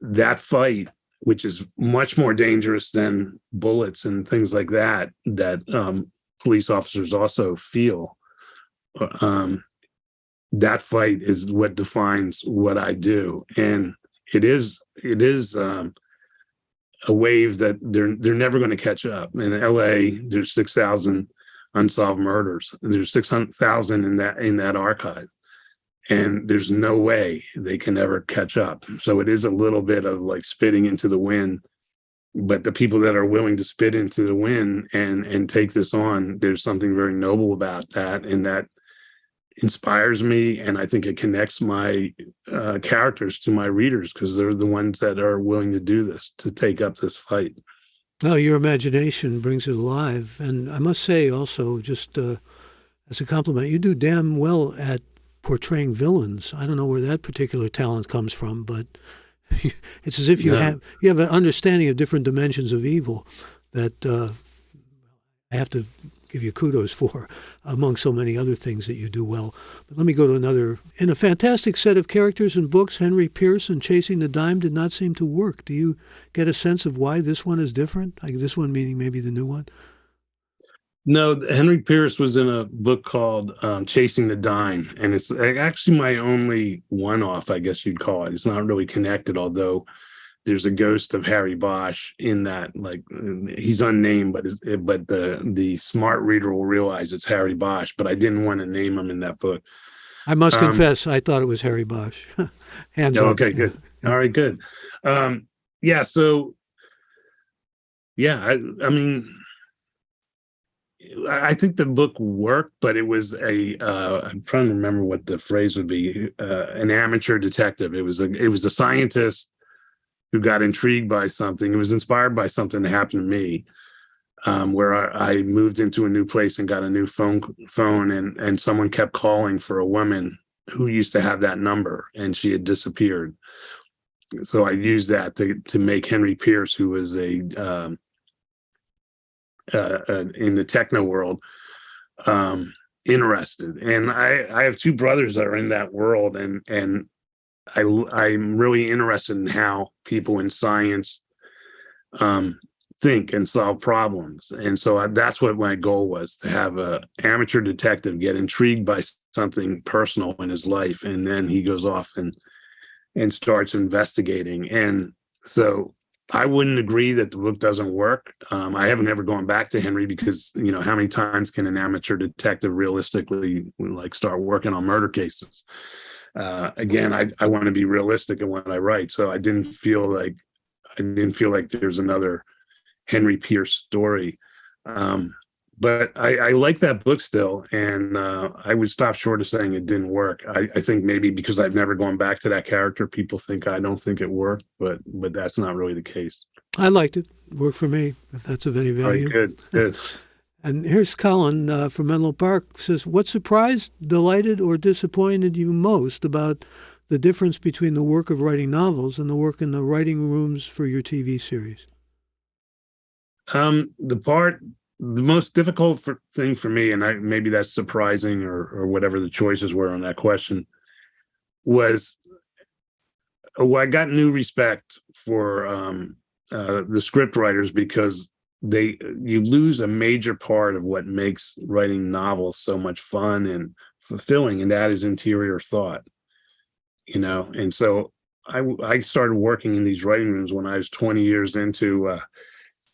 that fight, which is much more dangerous than bullets and things like that police officers also feel, that fight is what defines what I do. And it is a wave that they're never going to catch up. In LA, there's 6,000 unsolved murders. There's 600,000 in that archive. And there's no way they can ever catch up. So it is a little bit of like spitting into the wind. But the people that are willing to spit into the wind and take this on, there's something very noble about that. And that inspires me. And I think it connects my characters to my readers, because they're the ones that are willing to do this, to take up this fight. Oh, your imagination brings it alive. And I must say also, just as a compliment, you do damn well at portraying villains. I don't know where that particular talent comes from, but it's as if you have an understanding of different dimensions of evil that I have to give you kudos for, among so many other things that you do well. But let me go to another. In a fantastic set of characters and books, Henry Pierce and Chasing the Dime did not seem to work. Do you get a sense of why this one is different? Like this one meaning maybe the new one? No, Henry Pierce was in a book called Chasing the Dime, and it's actually my only one-off, I guess you'd call it. It's not really connected, although there's a ghost of Harry Bosch in that. Like, he's unnamed, but the smart reader will realize it's Harry Bosch. But I didn't want to name him in that book. I must confess, I thought it was Harry Bosch. Hands up. Okay, good. Yeah. All right, good. Yeah. So, yeah, I mean, I think the book worked, but it was I'm trying to remember what the phrase would be, an amateur detective. It was a scientist who got intrigued by something. It was inspired by something that happened to me, where I moved into a new place and got a new phone, and someone kept calling for a woman who used to have that number, and she had disappeared. So I used that to make Henry Pierce, who was in the techno world, interested. And I have two brothers that are in that world, and I'm really interested in how people in science think and solve problems. And so that's what my goal was, to have a amateur detective get intrigued by something personal in his life, and then he goes off and starts investigating. And so I wouldn't agree that the book doesn't work. I haven't ever gone back to Henry because, how many times can an amateur detective realistically like start working on murder cases? Again, I want to be realistic in what I write. So I didn't feel like there's another Henry Pierce story. But I like that book still, and I would stop short of saying it didn't work. I think maybe because I've never gone back to that character, people think I don't think it worked, but that's not really the case. I liked it. Worked for me, if that's of any All right, value. good. And here's Colin from Menlo Park says, what surprised, delighted, or disappointed you most about the difference between the work of writing novels and the work in the writing rooms for your TV series? The most difficult thing for me, and maybe that's surprising or whatever the choices were on that question, was I got new respect for the script writers, because you lose a major part of what makes writing novels so much fun and fulfilling, and that is interior thought. And so I started working in these writing rooms when I was 20 years into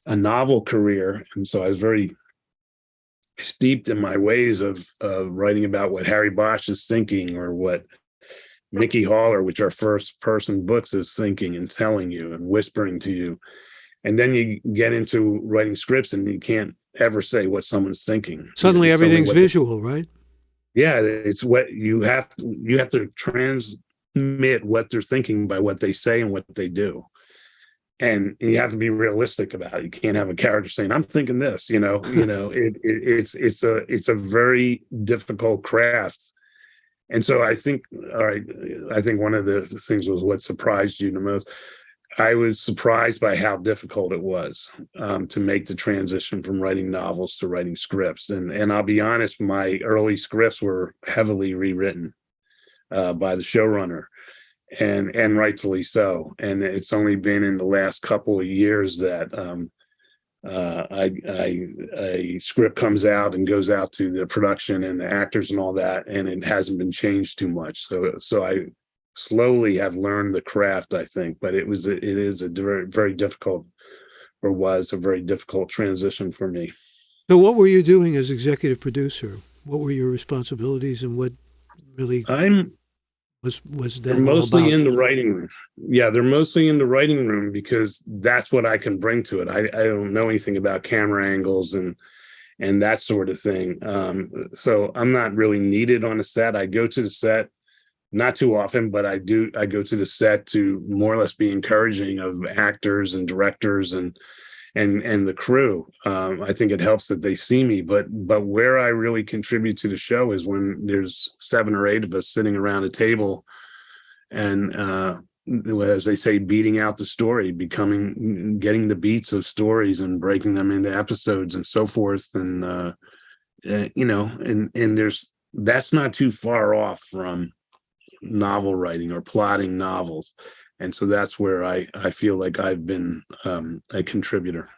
a novel career, and so I was very steeped in my ways of writing about what Harry Bosch is thinking, or what Mickey Haller, which are first person books, is thinking and telling you and whispering to you. And then you get into writing scripts and you can't ever say what someone's thinking. Suddenly everything's visual, right? Yeah, it's what you have to transmit what they're thinking by what they say and what they do. And you have to be realistic about it. You can't have a character saying, "I'm thinking this." It's a very difficult craft. And so I think one of the things was, what surprised you the most? I was surprised by how difficult it was to make the transition from writing novels to writing scripts. And I'll be honest, my early scripts were heavily rewritten by the showrunner. And rightfully so. And it's only been in the last couple of years that a script comes out and goes out to the production and the actors and all that, and it hasn't been changed too much. So I slowly have learned the craft, I think. But it is a very, very difficult, or was a very difficult transition for me. So what were you doing as executive producer? What were your responsibilities, and what really was that they're all mostly about? in the writing room. Yeah, they're mostly in the writing room because that's what I can bring to it. I don't know anything about camera angles and that sort of thing. So I'm not really needed on a set. I go to the set not too often, but I go to the set to more or less be encouraging of actors and directors and the crew. I think it helps that they see me, but where I really contribute to the show is when there's 7 or 8 of us sitting around a table and as they say, beating out the story, getting the beats of stories and breaking them into episodes and so forth. And that's not too far off from novel writing or plotting novels. And so that's where I feel like I've been a contributor.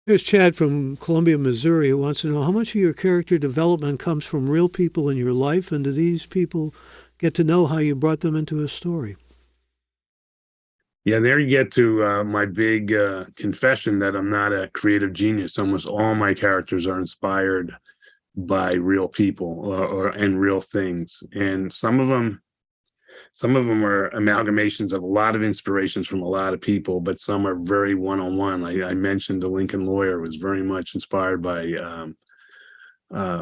Here's Chad from Columbia, Missouri, who wants to know how much of your character development comes from real people in your life, and do these people get to know how you brought them into a story? Yeah, there you get to my big confession that I'm not a creative genius. Almost all my characters are inspired by real people and real things. And some of them some of them are amalgamations of a lot of inspirations from a lot of people, but some are very one-on-one. I mentioned The Lincoln Lawyer was very much inspired by, Your my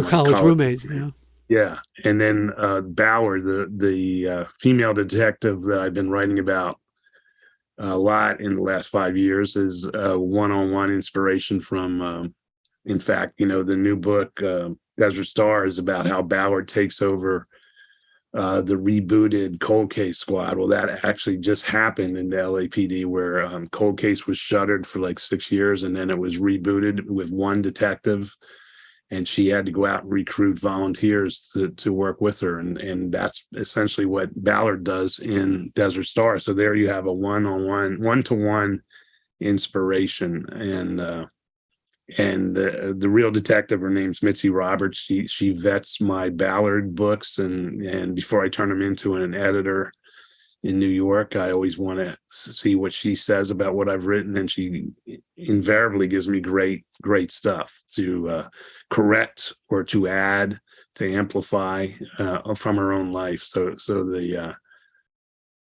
college college. roommate, yeah. Yeah. And then Ballard, the female detective that I've been writing about a lot in the last 5 years, is one-on-one inspiration from, in fact, the new book, Desert Star, is about how Ballard takes over the rebooted Cold Case Squad. Well, that actually just happened in the LAPD, where Cold Case was shuttered for like 6 years, and then it was rebooted with one detective, and she had to go out and recruit volunteers to work with her, and that's essentially what Ballard does in Desert Star. So there you have a one-to-one inspiration, and the real detective, her name's Mitzi Roberts. She vets my Ballard books, and before I turn them into an editor in New York, I always want to see what she says about what I've written, and she invariably gives me great stuff to correct or to add, to amplify from her own life. So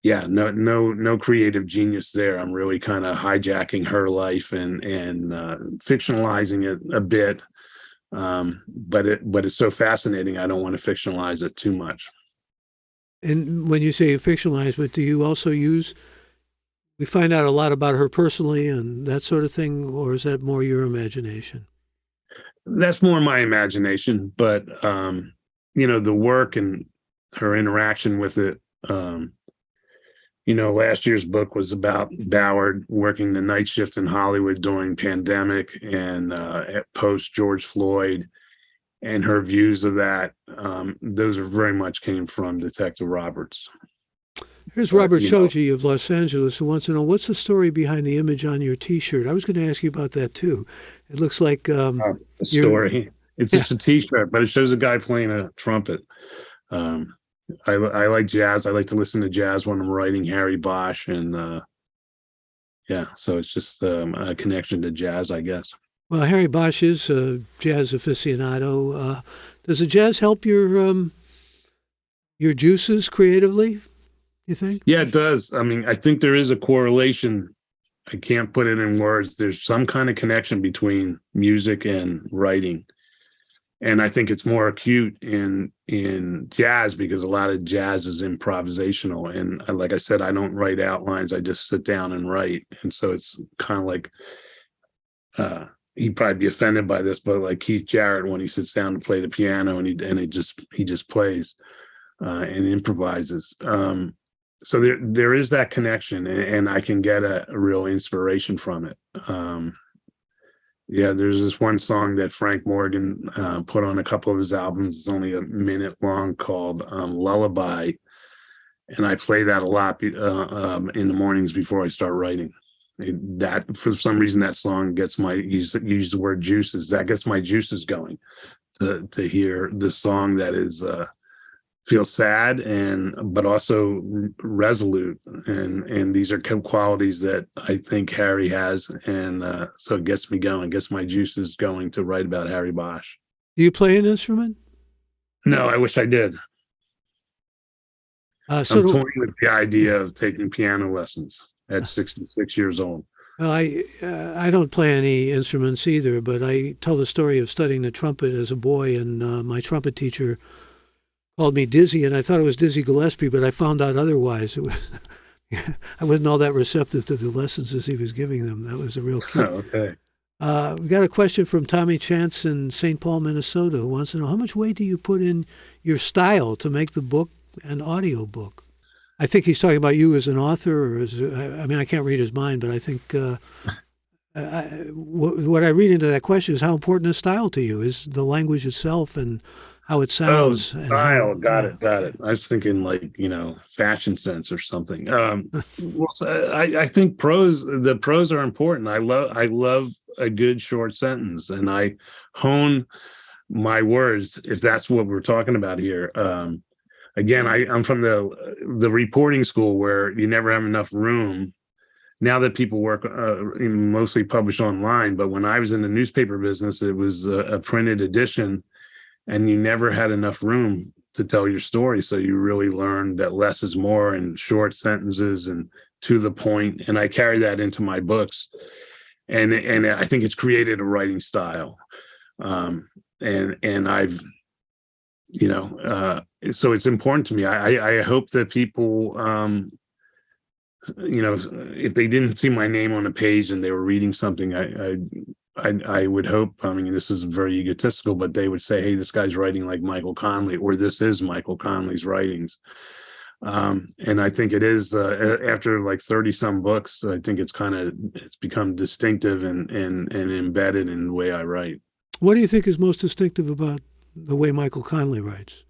no creative genius there. I'm really kind of hijacking her life and fictionalizing it a bit, but it's so fascinating. I don't want to fictionalize it too much. And when you say you fictionalize, but do you also we find out a lot about her personally and that sort of thing, or is that more your imagination? That's more my imagination, but the work and her interaction with it. Last year's book was about Ballard working the night shift in Hollywood during pandemic and post George Floyd, and her views of that. Those are very much came from Detective Roberts. Here's Robert Shoji of Los Angeles, who wants to know, what's the story behind the image on your T-shirt? I was going to ask you about that too. It looks like a story. It's just a T-shirt, but it shows a guy playing a trumpet. I like jazz. I like to listen to jazz when I'm writing Harry Bosch, and so it's just a connection to jazz, I guess. Well, Harry Bosch is a jazz aficionado. Does the jazz help your juices creatively, you think? Yeah, it does. I mean, I think there is a correlation. I can't put it in words. There's some kind of connection between music and writing. And I think it's more acute in jazz because a lot of jazz is improvisational. And like I said, I don't write outlines. I just sit down and write. And so it's kind of like, he'd probably be offended by this, but like Keith Jarrett, when he sits down to play the piano and he just plays and improvises. So there is that connection, and I can get a real inspiration from it. There's this one song that Frank Morgan put on a couple of his albums. It's only a minute long, called Lullaby. And I play that a lot in the mornings before I start writing. That, for some reason, that song gets use the word juices. That gets my juices going to hear the song that is feels sad but also resolute, and these are qualities that I think Harry has, and so it gets me going, gets my juices going to write about Harry Bosch. Do you play an instrument? No, I wish I did. I'm toying with the idea of taking piano lessons at 66 years old. Well, I don't play any instruments either, but I tell the story of studying the trumpet as a boy, and my trumpet teacher called me Dizzy, and I thought it was Dizzy Gillespie, but I found out otherwise. It was I wasn't all that receptive to the lessons as he was giving them. That was a real key. Oh, okay. We got a question from Tommy Chance in St. Paul, Minnesota, who wants to know, how much weight do you put in your style to make the book an audio book? I think he's talking about you as an author, or I can't read his mind, but I think what I read into that question is, how important is style to you? Is the language itself and how it sounds? Oh, style. Got it. I was thinking like, fashion sense or something. I think the prose are important. I love a good short sentence, and I hone my words, if that's what we're talking about here. Again, I'm from the reporting school where you never have enough room. Now that people work mostly published online, but when I was in the newspaper business, it was a printed edition, and you never had enough room to tell your story. So you really learn that less is more in short sentences and to the point. And I carry that into my books. And I think it's created a writing style. And I've, so it's important to me. I hope that people, if they didn't see my name on a page and they were reading something, I would hope, I mean, this is very egotistical, but they would say, hey, this guy's writing like Michael Connelly, or this is Michael Connelly's writings. And I think it is, after like 30 some books, I think it's become distinctive and embedded in the way I write. What do you think is most distinctive about the way Michael Connelly writes?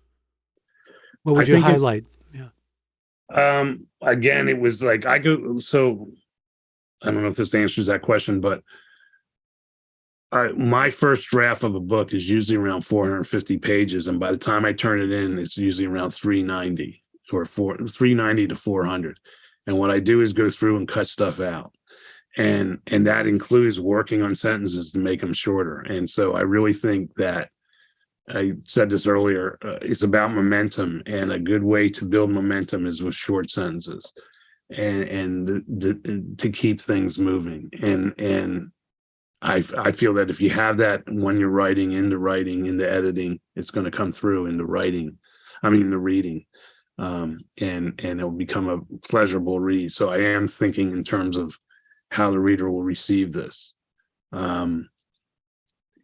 What would you highlight? Yeah. Again, it was like I don't know if this answers that question, but my first draft of a book is usually around 450 pages. And by the time I turn it in, it's usually around 390 or 390 to 400. And what I do is go through and cut stuff out. And that includes working on sentences to make them shorter. And so I really think that, I said this earlier, it's about momentum, and a good way to build momentum is with short sentences and to keep things moving. And I feel that if you have that when you're writing, into editing, it's going to come through in the writing, the reading, and it'll become a pleasurable read. So I am thinking in terms of how the reader will receive this.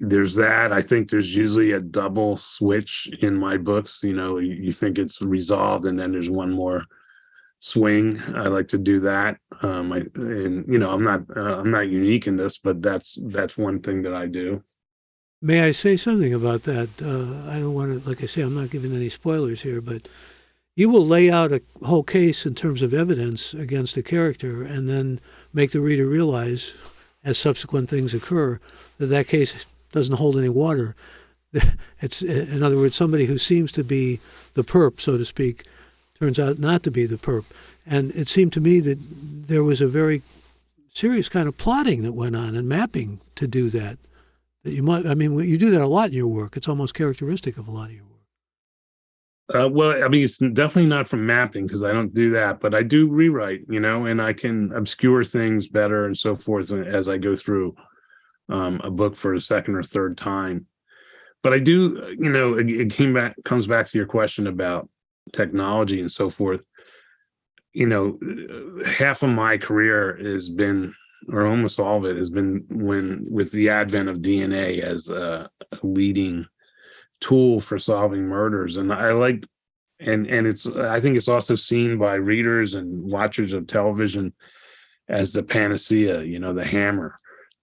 There's that. I think there's usually a double switch in my books. You think it's resolved, and then there's one more swing. I like to do that. I'm not unique in this, but that's one thing that I do. May I say something about that? I don't want to, like I say, I'm not giving any spoilers here, but you will lay out a whole case in terms of evidence against a character, and then make the reader realize, as subsequent things occur, that case doesn't hold any water. It's, in other words, somebody who seems to be the perp, so to speak, turns out not to be the perp. And it seemed to me that there was a very serious kind of plotting that went on and mapping to do that. That you do that a lot in your work. It's almost characteristic of a lot of your work. It's definitely not from mapping, because I don't do that, but I do rewrite, and I can obscure things better and so forth as I go through a book for a second or third time. But I do, it comes back to your question about technology and so forth. Half of my career has been, or almost all of it has been, with the advent of DNA as a leading tool for solving murders. And I like, and I think it's also seen by readers and watchers of television as the panacea, the hammer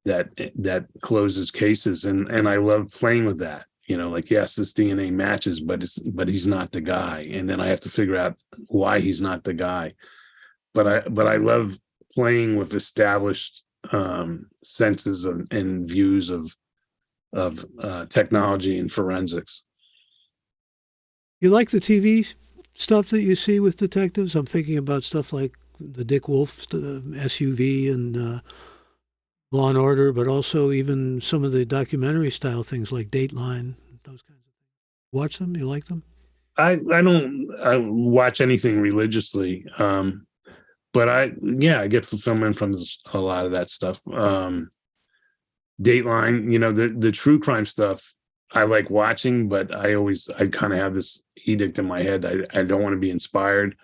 that closes cases. And I love playing with that. Yes, this DNA matches, but he's not the guy. And then I have to figure out why he's not the guy. But I love playing with established senses and views of technology and forensics. You like the TV stuff that you see with detectives? I'm thinking about stuff like the Dick Wolf SUV and Law and Order, but also even some of the documentary style things like Dateline, those kinds of things. Watch them? You like them? I don't watch anything religiously, but I get fulfillment from a lot of that stuff. Dateline, the true crime stuff I like watching, but I kind of have this edict in my head. I don't want to be inspired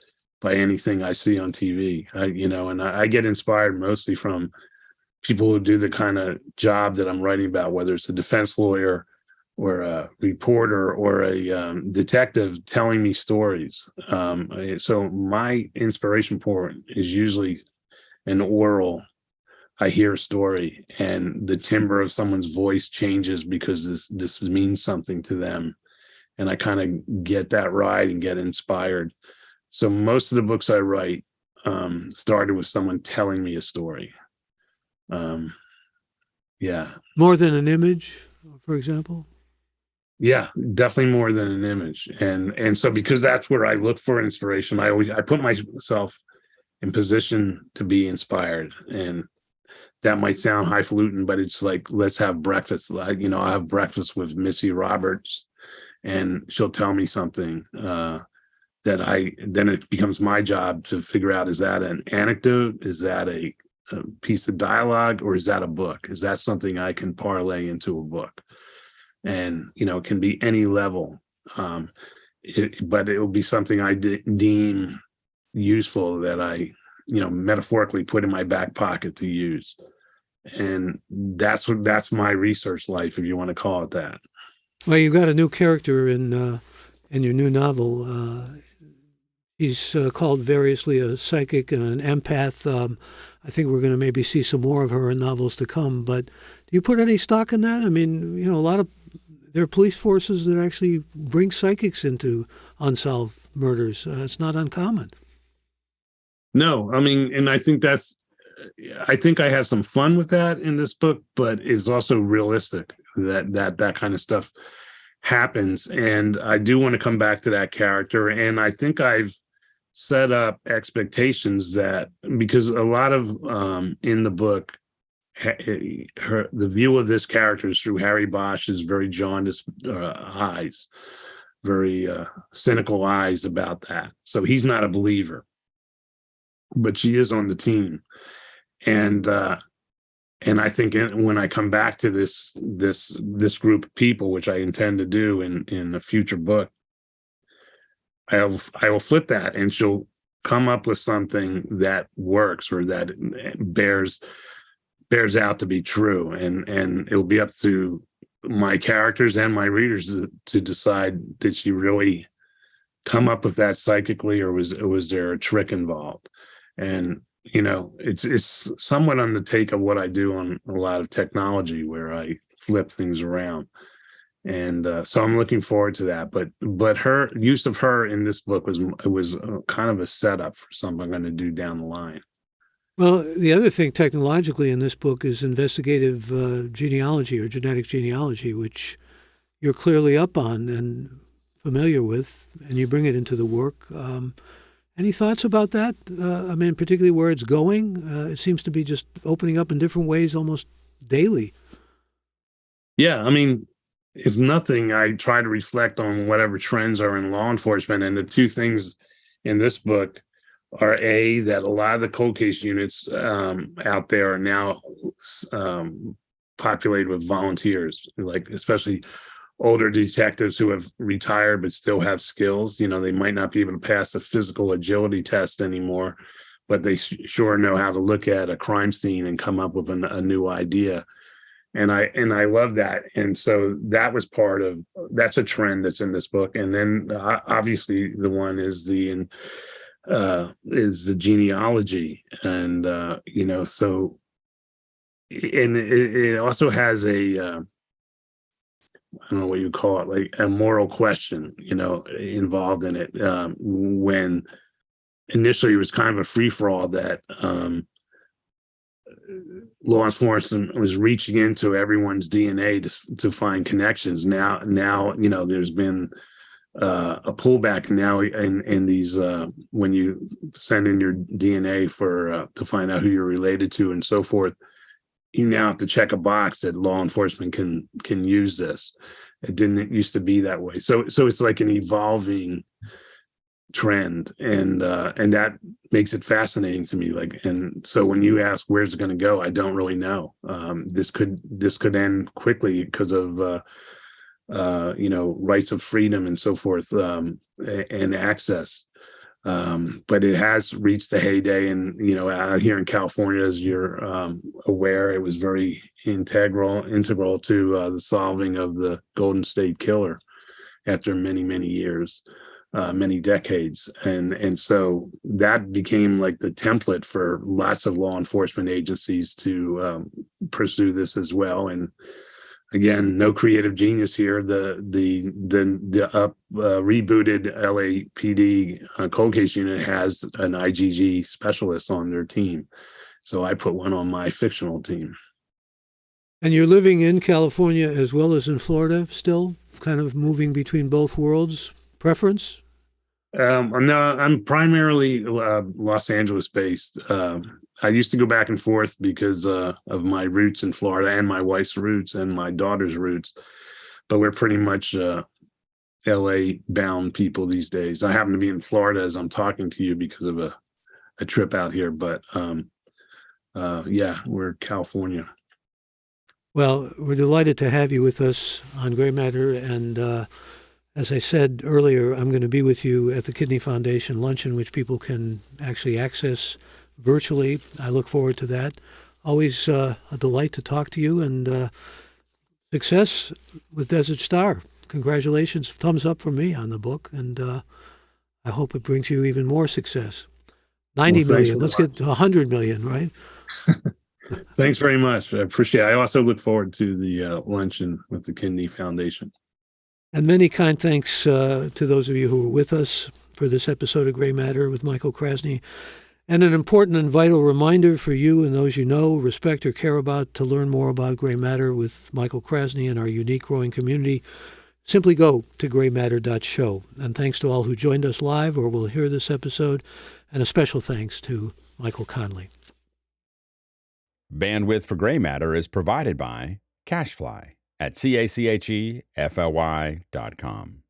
by anything I see on TV. And I get inspired mostly from people who do the kind of job that I'm writing about, whether it's a defense lawyer or a reporter or a detective telling me stories. So my inspiration point is usually an oral. I hear a story and the timbre of someone's voice changes because this means something to them. And I kind of get that ride and get inspired. So most of the books I write started with someone telling me a story. More than an image, for example? Yeah, definitely more than an image. And so because that's where I look for inspiration, I put myself in position to be inspired. And that might sound highfalutin, but it's like, let's have breakfast. I have breakfast with Missy Roberts and she'll tell me something then it becomes my job to figure out, is that an anecdote? Is that a piece of dialogue, or is that a book? Is that something I can parlay into a book? And, it can be any level. But it will be something I deem useful, that I, metaphorically put in my back pocket to use. And that's my research life, if you want to call it that. Well, you've got a new character in your new novel. He's called variously a psychic and an empath. I think we're going to maybe see some more of her in novels to come. But do you put any stock in that? I mean, there are police forces that actually bring psychics into unsolved murders. It's not uncommon. No, I mean, and I think I have some fun with that in this book, but it's also realistic that kind of stuff happens. And I do want to come back to that character. And I think I've set up expectations that, because a lot of in the book, the view of this character is through Harry Bosch's very jaundiced eyes, very cynical eyes about that. So he's not a believer, but she is on the team. And I think when I come back to this group of people, which I intend to do in a future book, I will flip that, and she'll come up with something that works, or that bears out to be true, and it'll be up to my characters and my readers to decide, did she really come up with that psychically, or was there a trick involved? And it's somewhat on the take of what I do on a lot of technology, where I flip things around. And so I'm looking forward to that. But her use of her in this book was kind of a setup for something I'm going to do down the line. Well, the other thing technologically in this book is investigative genealogy, or genetic genealogy, which you're clearly up on and familiar with, and you bring it into the work. Any thoughts about that? I mean, particularly where it's going? It seems to be just opening up in different ways almost daily. Yeah, I mean, if nothing, I try to reflect on whatever trends are in law enforcement. And the two things in this book are, A, that a lot of the cold case units out there are now populated with volunteers, like especially older detectives who have retired but still have skills. They might not be able to pass a physical agility test anymore, but they sure know how to look at a crime scene and come up with a new idea. And I love that. And so that's a trend that's in this book. And then obviously the one is the genealogy. And so, and it also has I don't know what you call it, like a moral question, involved in it. When initially it was kind of a free for all, that law enforcement was reaching into everyone's DNA to find connections. Now, there's been a pullback now in these when you send in your DNA to find out who you're related to and so forth. You now have to check a box that law enforcement can use this. It didn't used to be that way. So it's like an evolving trend, and that makes it fascinating to me. And so when you ask where's it going to go, I don't really know. This could end quickly because of rights of freedom and so forth, and access. But it has reached the heyday, and out here in California, as you're aware, it was very integral to the solving of the Golden State Killer after many years, many decades, and so that became like the template for lots of law enforcement agencies to pursue this as well. And again, no creative genius here. The rebooted LAPD cold case unit has an IGG specialist on their team, so I put one on my fictional team. And you're living in California as well as in Florida, still kind of moving between both worlds. Preference? No, I'm primarily Los Angeles based. I used to go back and forth because of my roots in Florida, and my wife's roots and my daughter's roots, but we're pretty much LA bound people these days. I happen to be in Florida as I'm talking to you because of a trip out here, but yeah, we're California. Well, we're delighted to have you with us on Gray Matter. And as I said earlier, I'm going to be with you at the Kidney Foundation luncheon, which people can actually access virtually. I look forward to that. Always a delight to talk to you, and success with Desert Star. Congratulations. Thumbs up from me on the book, and I hope it brings you even more success. 90 Well, thanks million. very Let's get to 100 million, right? Thanks very much. I appreciate it. I also look forward to the luncheon with the Kidney Foundation. And many kind thanks to those of you who were with us for this episode of Gray Matter with Michael Krasny. And an important and vital reminder for you and those you know, respect, or care about to learn more about Gray Matter with Michael Krasny and our unique growing community. Simply go to graymatter.show. And thanks to all who joined us live or will hear this episode. And a special thanks to Michael Connelly. Bandwidth for Gray Matter is provided by CacheFly at CACHEFLY.com.